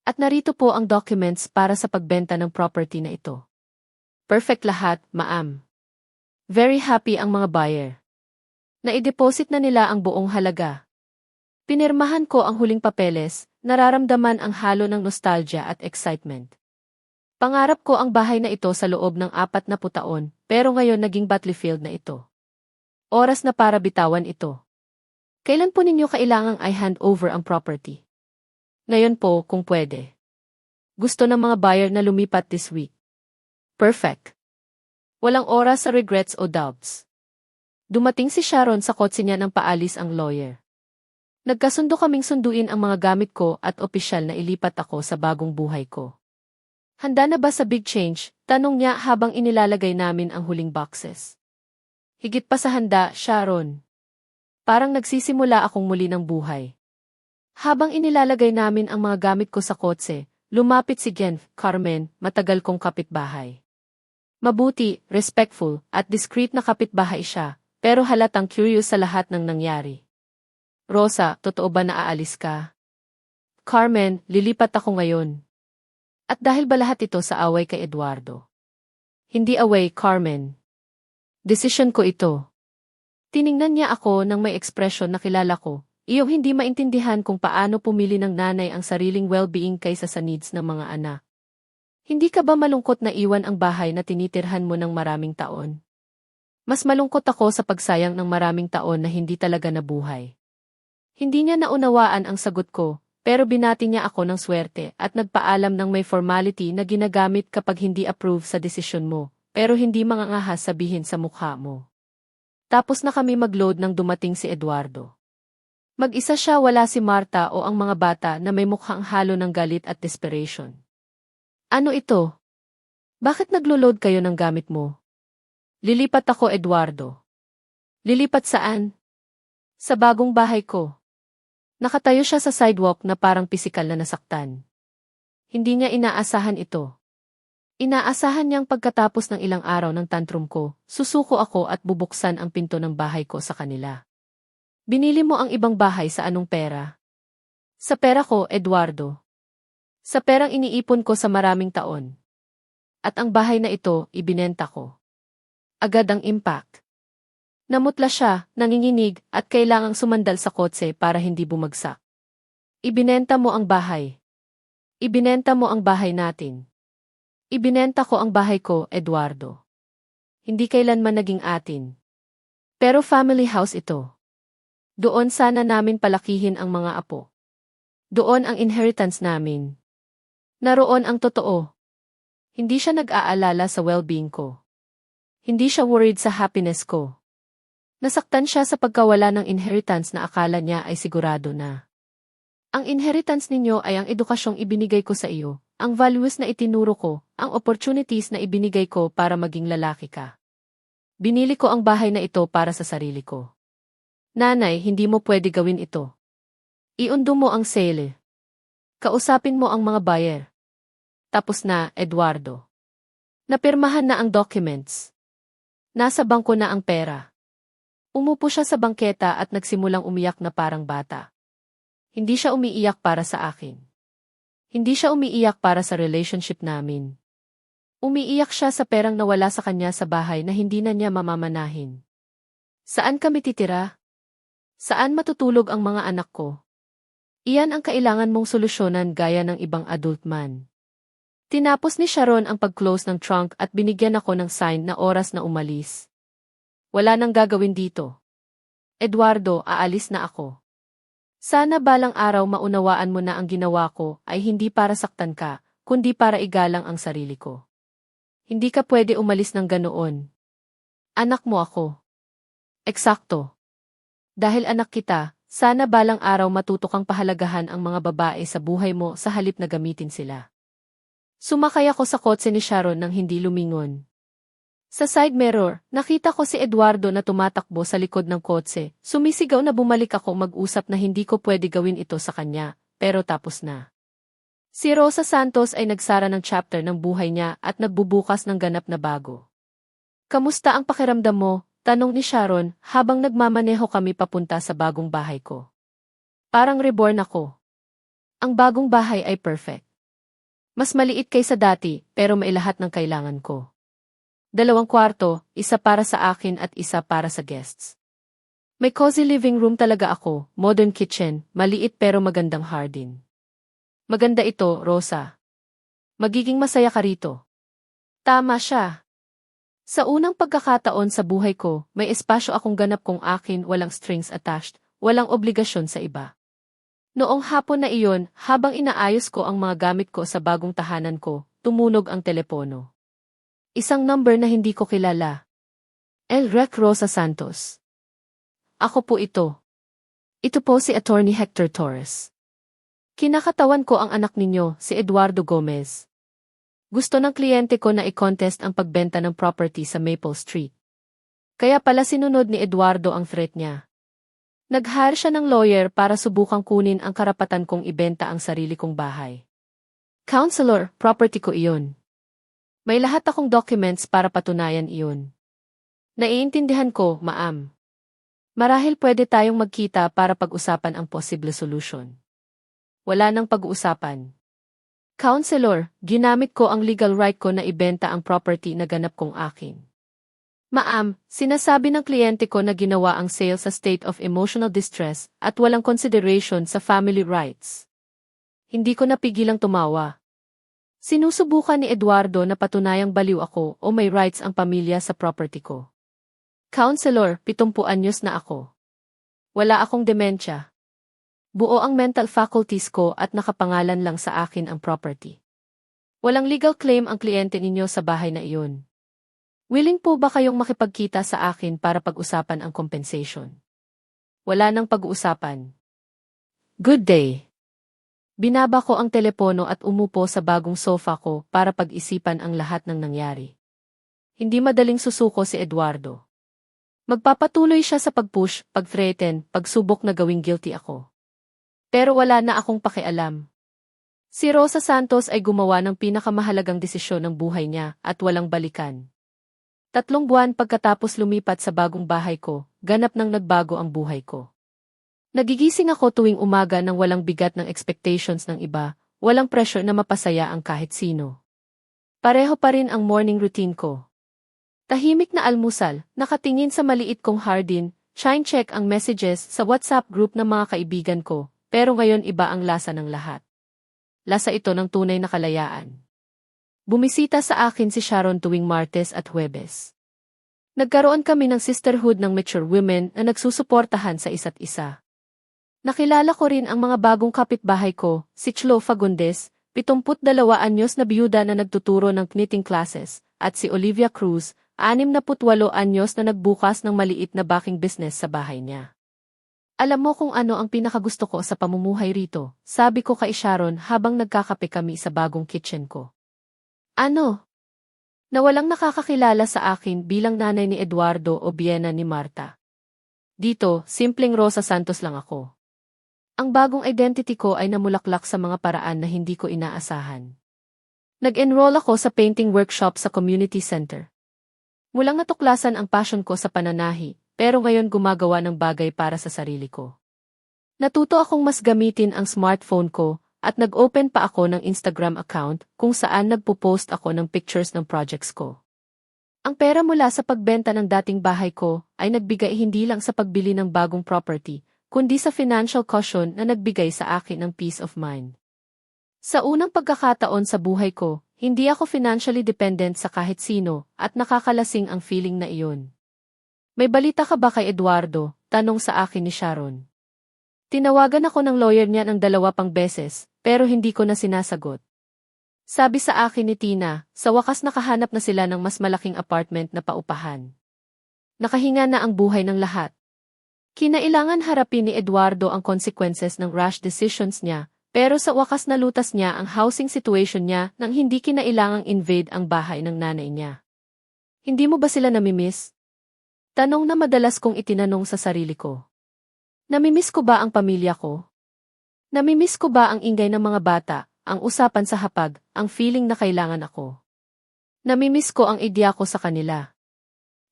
At narito po ang documents para sa pagbenta ng property na ito. Perfect lahat, ma'am. Very happy ang mga buyer. Naideposit na nila ang buong halaga. Pinirmahan ko ang huling papeles, nararamdaman ang halo ng nostalgia at excitement. Pangarap ko ang bahay na ito sa loob ng 40 taon, pero ngayon naging battlefield na ito. Oras na para bitawan ito. Kailan po ninyo kailangang i-hand over ang property? Ngayon po, kung pwede. Gusto ng mga buyer na lumipat this week. Perfect. Walang oras sa regrets o doubts. Dumating si Sharon sa kotse niya nang paalis ang lawyer. Nagkasundo kaming sunduin ang mga gamit ko at opisyal na ilipat ako sa bagong buhay ko. Handa na ba sa big change? Tanong niya habang inilalagay namin ang huling boxes. Higit pa sa handa, Sharon. Parang nagsisimula akong muli ng buhay. Habang inilalagay namin ang mga gamit ko sa kotse, lumapit si Carmen, matagal kong kapitbahay. Mabuti, respectful, at discreet na kapitbahay siya, pero halatang curious sa lahat ng nangyari. Rosa, totoo ba na aalis ka? Carmen, lilipat ako ngayon. At dahil ba lahat ito sa away kay Eduardo? Hindi away, Carmen. Desisyon ko ito. Tiningnan niya ako nang may ekspresyon na kilala ko, iyong hindi maintindihan kung paano pumili ng nanay ang sariling well-being kaysa sa needs ng mga anak. Hindi ka ba malungkot na iwan ang bahay na tinitirhan mo ng maraming taon? Mas malungkot ako sa pagsayang ng maraming taon na hindi talaga nabuhay. Hindi niya naunawaan ang sagot ko, pero binati niya ako ng swerte at nagpaalam ng may formality na ginagamit kapag hindi approve sa desisyon mo, pero hindi mangangahas sabihin sa mukha mo. Tapos na kami mag-load nang dumating si Eduardo. Mag-isa siya, wala si Marta o ang mga bata na may mukhang halo ng galit at desperation. Ano ito? Bakit naglo-load kayo ng gamit mo? Lilipat ako, Eduardo. Lilipat saan? Sa bagong bahay ko. Nakatayo siya sa sidewalk na parang pisikal na nasaktan. Hindi niya inaasahan ito. Inaasahan niyang pagkatapos ng ilang araw ng tantrum ko, susuko ako at bubuksan ang pinto ng bahay ko sa kanila. Binili mo ang ibang bahay sa anong pera? Sa pera ko, Eduardo. Sa perang iniipon ko sa maraming taon. At ang bahay na ito, ibinenta ko. Agad ang impact. Namutla siya, nanginginig, at kailangang sumandal sa kotse para hindi bumagsak. Ibinenta mo ang bahay. Ibinenta mo ang bahay natin. Ibinenta ko ang bahay ko, Eduardo. Hindi kailanman naging atin. Pero family house ito. Doon sana namin palakihin ang mga apo. Doon ang inheritance namin. Naroon ang totoo. Hindi siya nag-aalala sa well-being ko. Hindi siya worried sa happiness ko. Nasaktan siya sa pagkawala ng inheritance na akala niya ay sigurado na. Ang inheritance ninyo ay ang edukasyong ibinigay ko sa iyo, ang values na itinuro ko, ang opportunities na ibinigay ko para maging lalaki ka. Binili ko ang bahay na ito para sa sarili ko. Nanay, hindi mo pwede gawin ito. Iundo mo ang sale. Kausapin mo ang mga buyer. Tapos na, Eduardo. Napirmahan na ang documents. Nasa bangko na ang pera. Umupo siya sa bangketa at nagsimulang umiyak na parang bata. Hindi siya umiiyak para sa akin. Hindi siya umiiyak para sa relationship namin. Umiiyak siya sa perang nawala sa kanya sa bahay na hindi na niya mamamanahin. Saan kami titira? Saan matutulog ang mga anak ko? Iyan ang kailangan mong solusyonan gaya ng ibang adult man. Tinapos ni Sharon ang pag-close ng trunk at binigyan ako ng sign na oras na umalis. Wala nang gagawin dito. Eduardo, aalis na ako. Sana balang araw maunawaan mo na ang ginawa ko ay hindi para saktan ka, kundi para igalang ang sarili ko. Hindi ka pwede umalis ng ganoon. Anak mo ako. Eksakto. Dahil anak kita, sana balang araw matuto kang pahalagahan ang mga babae sa buhay mo sa halip na gamitin sila. Sumakay ako sa kotse ni Sharon nang hindi lumingon. Sa side mirror, nakita ko si Eduardo na tumatakbo sa likod ng kotse. Sumisigaw na bumalik ako mag-usap na hindi ko pwede gawin ito sa kanya, pero tapos na. Si Rosa Santos ay nagsara ng chapter ng buhay niya at nagbubukas ng ganap na bago. Kamusta ang pakiramdam mo? Tanong ni Sharon habang nagmamaneho kami papunta sa bagong bahay ko. Parang reborn ako. Ang bagong bahay ay perfect. Mas maliit kaysa dati, pero may lahat ng kailangan ko. 2 kwarto, isa para sa akin at isa para sa guests. May cozy living room talaga ako, modern kitchen, maliit pero magandang hardin. Maganda ito, Rosa. Magiging masaya ka rito. Tama siya. Sa unang pagkakataon sa buhay ko, may espasyo akong ganap kong akin, walang strings attached, walang obligasyon sa iba. Noong hapon na iyon, habang inaayos ko ang mga gamit ko sa bagong tahanan ko, tumunog ang telepono. Isang number na hindi ko kilala. Rec Rosa Santos. Ako po ito. Ito po si Attorney Hector Torres. Kinakatawan ko ang anak ninyo, si Eduardo Gomez. Gusto ng kliyente ko na i-contest ang pagbenta ng property sa Maple Street. Kaya pala sinunod ni Eduardo ang threat niya. Nag-hire siya ng lawyer para subukang kunin ang karapatan kong ibenta ang sarili kong bahay. Counselor, property ko iyon. May lahat akong documents para patunayan iyon. Naiintindihan ko, ma'am. Marahil pwede tayong magkita para pag-usapan ang possible solution. Wala nang pag-uusapan. Counselor, ginamit ko ang legal right ko na ibenta ang property na ganap kong akin. Ma'am, sinasabi ng kliyente ko na ginawa ang sale sa state of emotional distress at walang consideration sa family rights. Hindi ko napigilang tumawa. Sinusubukan ni Eduardo na patunayang baliw ako o may rights ang pamilya sa property ko. Counselor, 70 anyos na ako. Wala akong demensya. Buo ang mental faculties ko at nakapangalan lang sa akin ang property. Walang legal claim ang kliyente ninyo sa bahay na iyon. Willing po ba kayong makipagkita sa akin para pag-usapan ang compensation? Wala nang pag-uusapan. Good day. Binaba ko ang telepono at umupo sa bagong sofa ko para pag-isipan ang lahat ng nangyari. Hindi madaling susuko si Eduardo. Magpapatuloy siya sa pag-push, pag-threaten, pagsubok na gawing guilty ako. Pero wala na akong pakialam. Si Rosa Santos ay gumawa ng pinakamahalagang desisyon ng buhay niya at walang balikan. 3 buwan pagkatapos lumipat sa bagong bahay ko, ganap nang nagbago ang buhay ko. Nagigising ako tuwing umaga nang walang bigat ng expectations ng iba, walang pressure na mapasaya ang kahit sino. Pareho pa rin ang morning routine ko. Tahimik na almusal, nakatingin sa maliit kong hardin, check ang messages sa WhatsApp group ng mga kaibigan ko, pero ngayon iba ang lasa ng lahat. Lasa ito ng tunay na kalayaan. Bumisita sa akin si Sharon tuwing Martes at Huwebes. Nagkaroon kami ng sisterhood ng mature women na nagsusuportahan sa isa't isa. Nakilala ko rin ang mga bagong kapitbahay ko, si Chlo Fagundes, 72 anyos na biyuda na nagtuturo ng knitting classes, at si Olivia Cruz, 68 anyos na nagbukas ng maliit na baking business sa bahay niya. Alam mo kung ano ang pinakagusto ko sa pamumuhay rito, sabi ko kay Sharon habang nagkakape kami sa bagong kitchen ko. Ano? Na walang nakakakilala sa akin bilang nanay ni Eduardo o biyena ni Marta. Dito, simpleng Rosa Santos lang ako. Ang bagong identity ko ay namulaklak sa mga paraan na hindi ko inaasahan. Nag-enroll ako sa painting workshop sa community center. Mulang natuklasan ang passion ko sa pananahi, pero ngayon gumagawa ng bagay para sa sarili ko. Natuto akong mas gamitin ang smartphone ko, at nag-open pa ako ng Instagram account kung saan nagpo-post ako ng pictures ng projects ko. Ang pera mula sa pagbenta ng dating bahay ko ay nagbigay hindi lang sa pagbili ng bagong property, kundi sa financial cushion na nagbigay sa akin ng peace of mind. Sa unang pagkakataon sa buhay ko, hindi ako financially dependent sa kahit sino at nakakalasing ang feeling na iyon. May balita ka ba kay Eduardo? Tanong sa akin ni Sharon. Tinawagan ako ng lawyer niya ng 2 pang beses, pero hindi ko na sinasagot. Sabi sa akin ni Tina, sa wakas nakahanap na sila ng mas malaking apartment na paupahan. Nakahinga na ang buhay ng lahat. Kinailangan harapin ni Eduardo ang consequences ng rash decisions niya, pero sa wakas nalutas niya ang housing situation niya nang hindi kinailangang invade ang bahay ng nanay niya. Hindi mo ba sila namimiss? Tanong na madalas kong itinanong sa sarili ko. Namimiss ko ba ang pamilya ko? Namimiss ko ba ang ingay ng mga bata, ang usapan sa hapag, ang feeling na kailangan ako? Namimiss ko ang ideya ko sa kanila.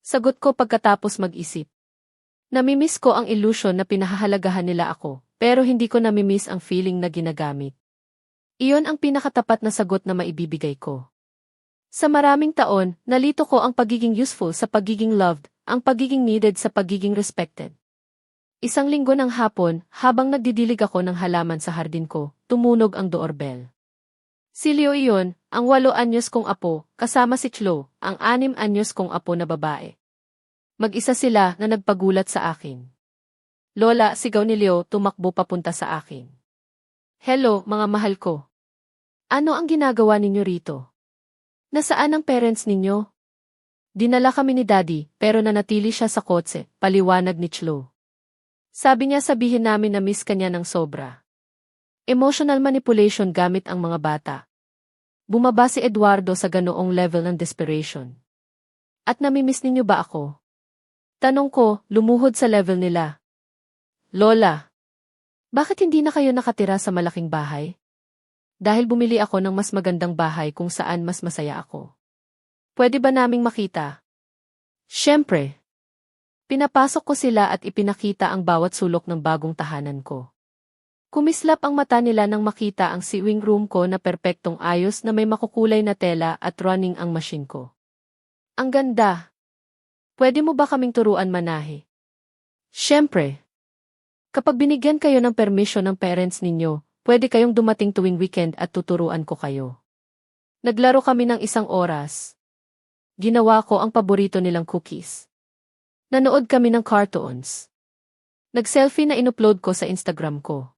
Sagot ko pagkatapos mag-isip. Namimiss ko ang illusion na pinahahalagahan nila ako, pero hindi ko namimiss ang feeling na ginagamit. Iyon ang pinakatapat na sagot na maibibigay ko. Sa maraming taon, nalito ko ang pagiging useful sa pagiging loved, ang pagiging needed sa pagiging respected. Isang linggo ng hapon, habang nagdidilig ako ng halaman sa hardin ko, tumunog ang doorbell. Si Leo iyon, ang 8 anyos kong apo, kasama si Chlo, ang 6 anyos kong apo na babae. Mag-isa sila na nagpagulat sa akin. Lola, sigaw ni Leo, tumakbo papunta sa akin. Hello, mga mahal ko. Ano ang ginagawa ninyo rito? Nasaan ang parents ninyo? Dinala kami ni Daddy, pero nanatili siya sa kotse, paliwanag ni Chlo. Sabi niya sabihin namin na miss kanya ng sobra. Emotional manipulation gamit ang mga bata. Bumaba si Eduardo sa ganoong level ng desperation. At namimiss ninyo ba ako? Tanong ko, lumuhod sa level nila. Lola, bakit hindi na kayo nakatira sa malaking bahay? Dahil bumili ako ng mas magandang bahay kung saan mas masaya ako. Pwede ba naming makita? Siyempre. Pinapasok ko sila at ipinakita ang bawat sulok ng bagong tahanan ko. Kumislap ang mata nila nang makita ang sewing room ko na perpektong ayos na may makukulay na tela at running ang machine ko. Ang ganda! Pwede mo ba kaming turuan manahe? Siyempre. Kapag binigyan kayo ng permission ng parents ninyo, pwede kayong dumating tuwing weekend at tuturuan ko kayo. Naglaro kami ng 1 oras. Ginawa ko ang paborito nilang cookies. Nanood kami ng cartoons. Nag-selfie na inupload ko sa Instagram ko.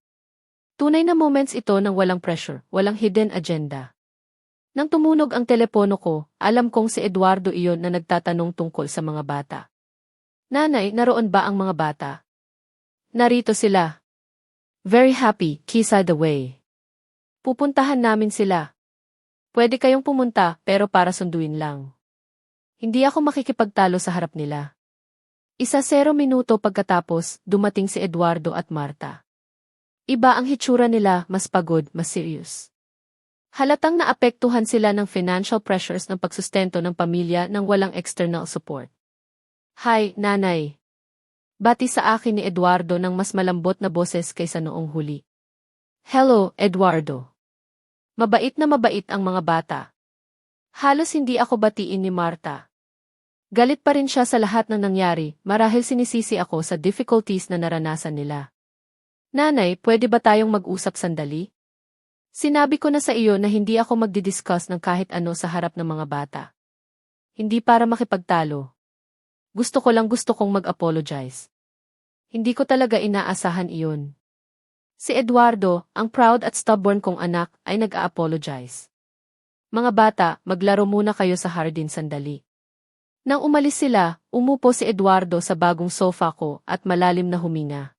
Tunay na moments ito ng walang pressure, walang hidden agenda. Nang tumunog ang telepono ko, alam kong si Eduardo iyon na nagtatanong tungkol sa mga bata. Nanay, naroon ba ang mga bata? Narito sila. Very happy, kisa the way. Pupuntahan namin sila. Pwede kayong pumunta, pero para sunduin lang. Hindi ako makikipagtalo sa harap nila. 0 minuto pagkatapos, dumating si Eduardo at Marta. Iba ang hitsura nila, mas pagod, mas serious. Halatang naapektuhan sila ng financial pressures ng pagsustento ng pamilya nang walang external support. Hi, nanay. Bati sa akin ni Eduardo ng mas malambot na boses kaysa noong huli. Hello, Eduardo. Mabait na mabait ang mga bata. Halos hindi ako batiin ni Marta. Galit pa rin siya sa lahat ng nangyari, marahil sinisisi ako sa difficulties na naranasan nila. Nanay, pwede ba tayong mag-usap sandali? Sinabi ko na sa iyo na hindi ako magdi-discuss ng kahit ano sa harap ng mga bata. Hindi para makipagtalo. Gusto kong mag-apologize. Hindi ko talaga inaasahan iyon. Si Eduardo, ang proud at stubborn kong anak, ay nag-a-apologize. Mga bata, maglaro muna kayo sa hardin sandali. Nang umalis sila, umupo si Eduardo sa bagong sofa ko at malalim na huminga.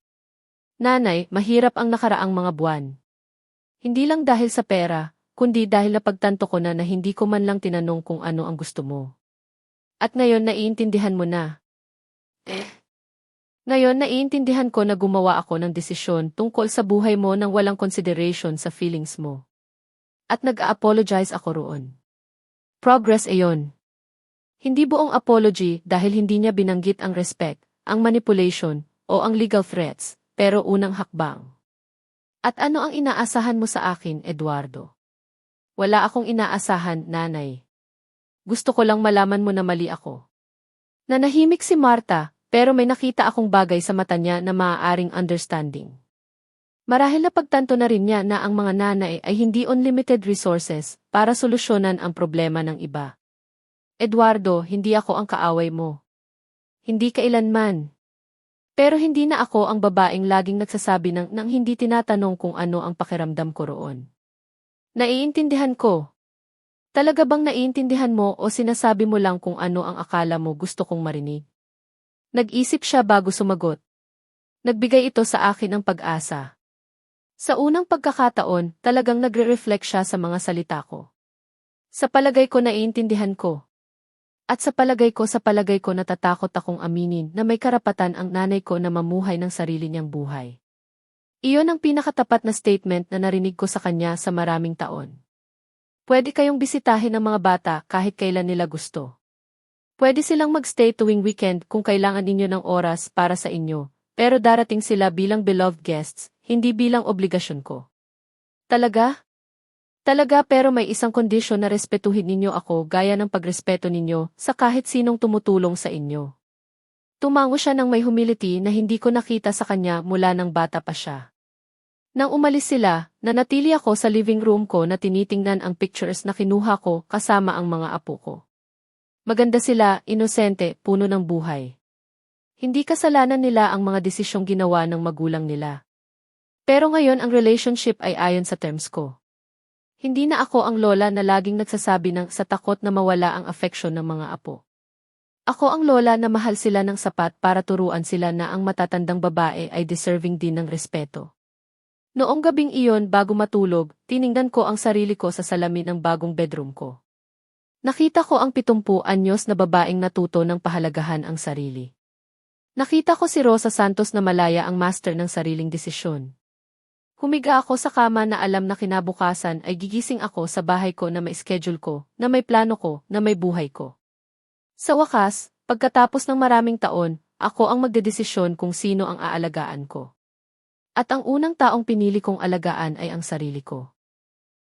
Nanay, mahirap ang nakaraang mga buwan. Hindi lang dahil sa pera, kundi dahil napagtanto ko na hindi ko man lang tinanong kung ano ang gusto mo. At ngayon naiintindihan mo na. Ngayon naiintindihan ko na gumawa ako ng desisyon tungkol sa buhay mo nang walang consideration sa feelings mo. At nag-a-apologize ako roon. Progress ayon. Hindi buong apology dahil hindi niya binanggit ang respect, ang manipulation, o ang legal threats, pero unang hakbang. At ano ang inaasahan mo sa akin, Eduardo? Wala akong inaasahan, nanay. Gusto ko lang malaman mo na mali ako. Nanahimik si Marta, pero may nakita akong bagay sa mata niya na maaaring understanding. Marahil napagtanto na rin niya na ang mga nanay ay hindi unlimited resources para solusyonan ang problema ng iba. Eduardo, hindi ako ang kaaway mo. Hindi kailanman. Pero hindi na ako ang babaeng laging nagsasabi nang hindi tinatanong kung ano ang pakiramdam ko roon. Naiintindihan ko. Talaga bang naiintindihan mo o sinasabi mo lang kung ano ang akala mo gusto kong marinig? Nag-isip siya bago sumagot. Nagbigay ito sa akin ng pag-asa. Sa unang pagkakataon, talagang nagre-reflect siya sa mga salita ko. Sa palagay ko naiintindihan ko. At sa palagay ko natatakot akong aminin na may karapatan ang nanay ko na mamuhay ng sarili niyang buhay. Iyon ang pinakatapat na statement na narinig ko sa kanya sa maraming taon. Pwede kayong bisitahin ang mga bata kahit kailan nila gusto. Pwede silang magstay tuwing weekend kung kailangan ninyo ng oras para sa inyo, pero darating sila bilang beloved guests, hindi bilang obligasyon ko. Talaga? Talaga, pero may isang kondisyon na respetuhin ninyo ako gaya ng pagrespeto ninyo sa kahit sinong tumutulong sa inyo. Tumango siya ng may humility na hindi ko nakita sa kanya mula nang bata pa siya. Nang umalis sila, nanatili ako sa living room ko na tinitingnan ang pictures na kinuha ko kasama ang mga apo ko. Maganda sila, inosente, puno ng buhay. Hindi kasalanan nila ang mga desisyong ginawa ng magulang nila. Pero ngayon ang relationship ay ayon sa terms ko. Hindi na ako ang lola na laging nagsasabi sa takot na mawala ang affection ng mga apo. Ako ang lola na mahal sila ng sapat para turuan sila na ang matatandang babae ay deserving din ng respeto. Noong gabing iyon bago matulog, tiningnan ko ang sarili ko sa salamin ng bagong bedroom ko. Nakita ko ang 70 anyos na babaeng natuto ng pahalagahan ang sarili. Nakita ko si Rosa Santos na malaya ang master ng sariling desisyon. Humiga ako sa kama na alam na kinabukasan ay gigising ako sa bahay ko na may schedule ko, na may plano ko, na may buhay ko. Sa wakas, pagkatapos ng maraming taon, ako ang magdedesisyon kung sino ang aalagaan ko. At ang unang taong pinili kong alagaan ay ang sarili ko.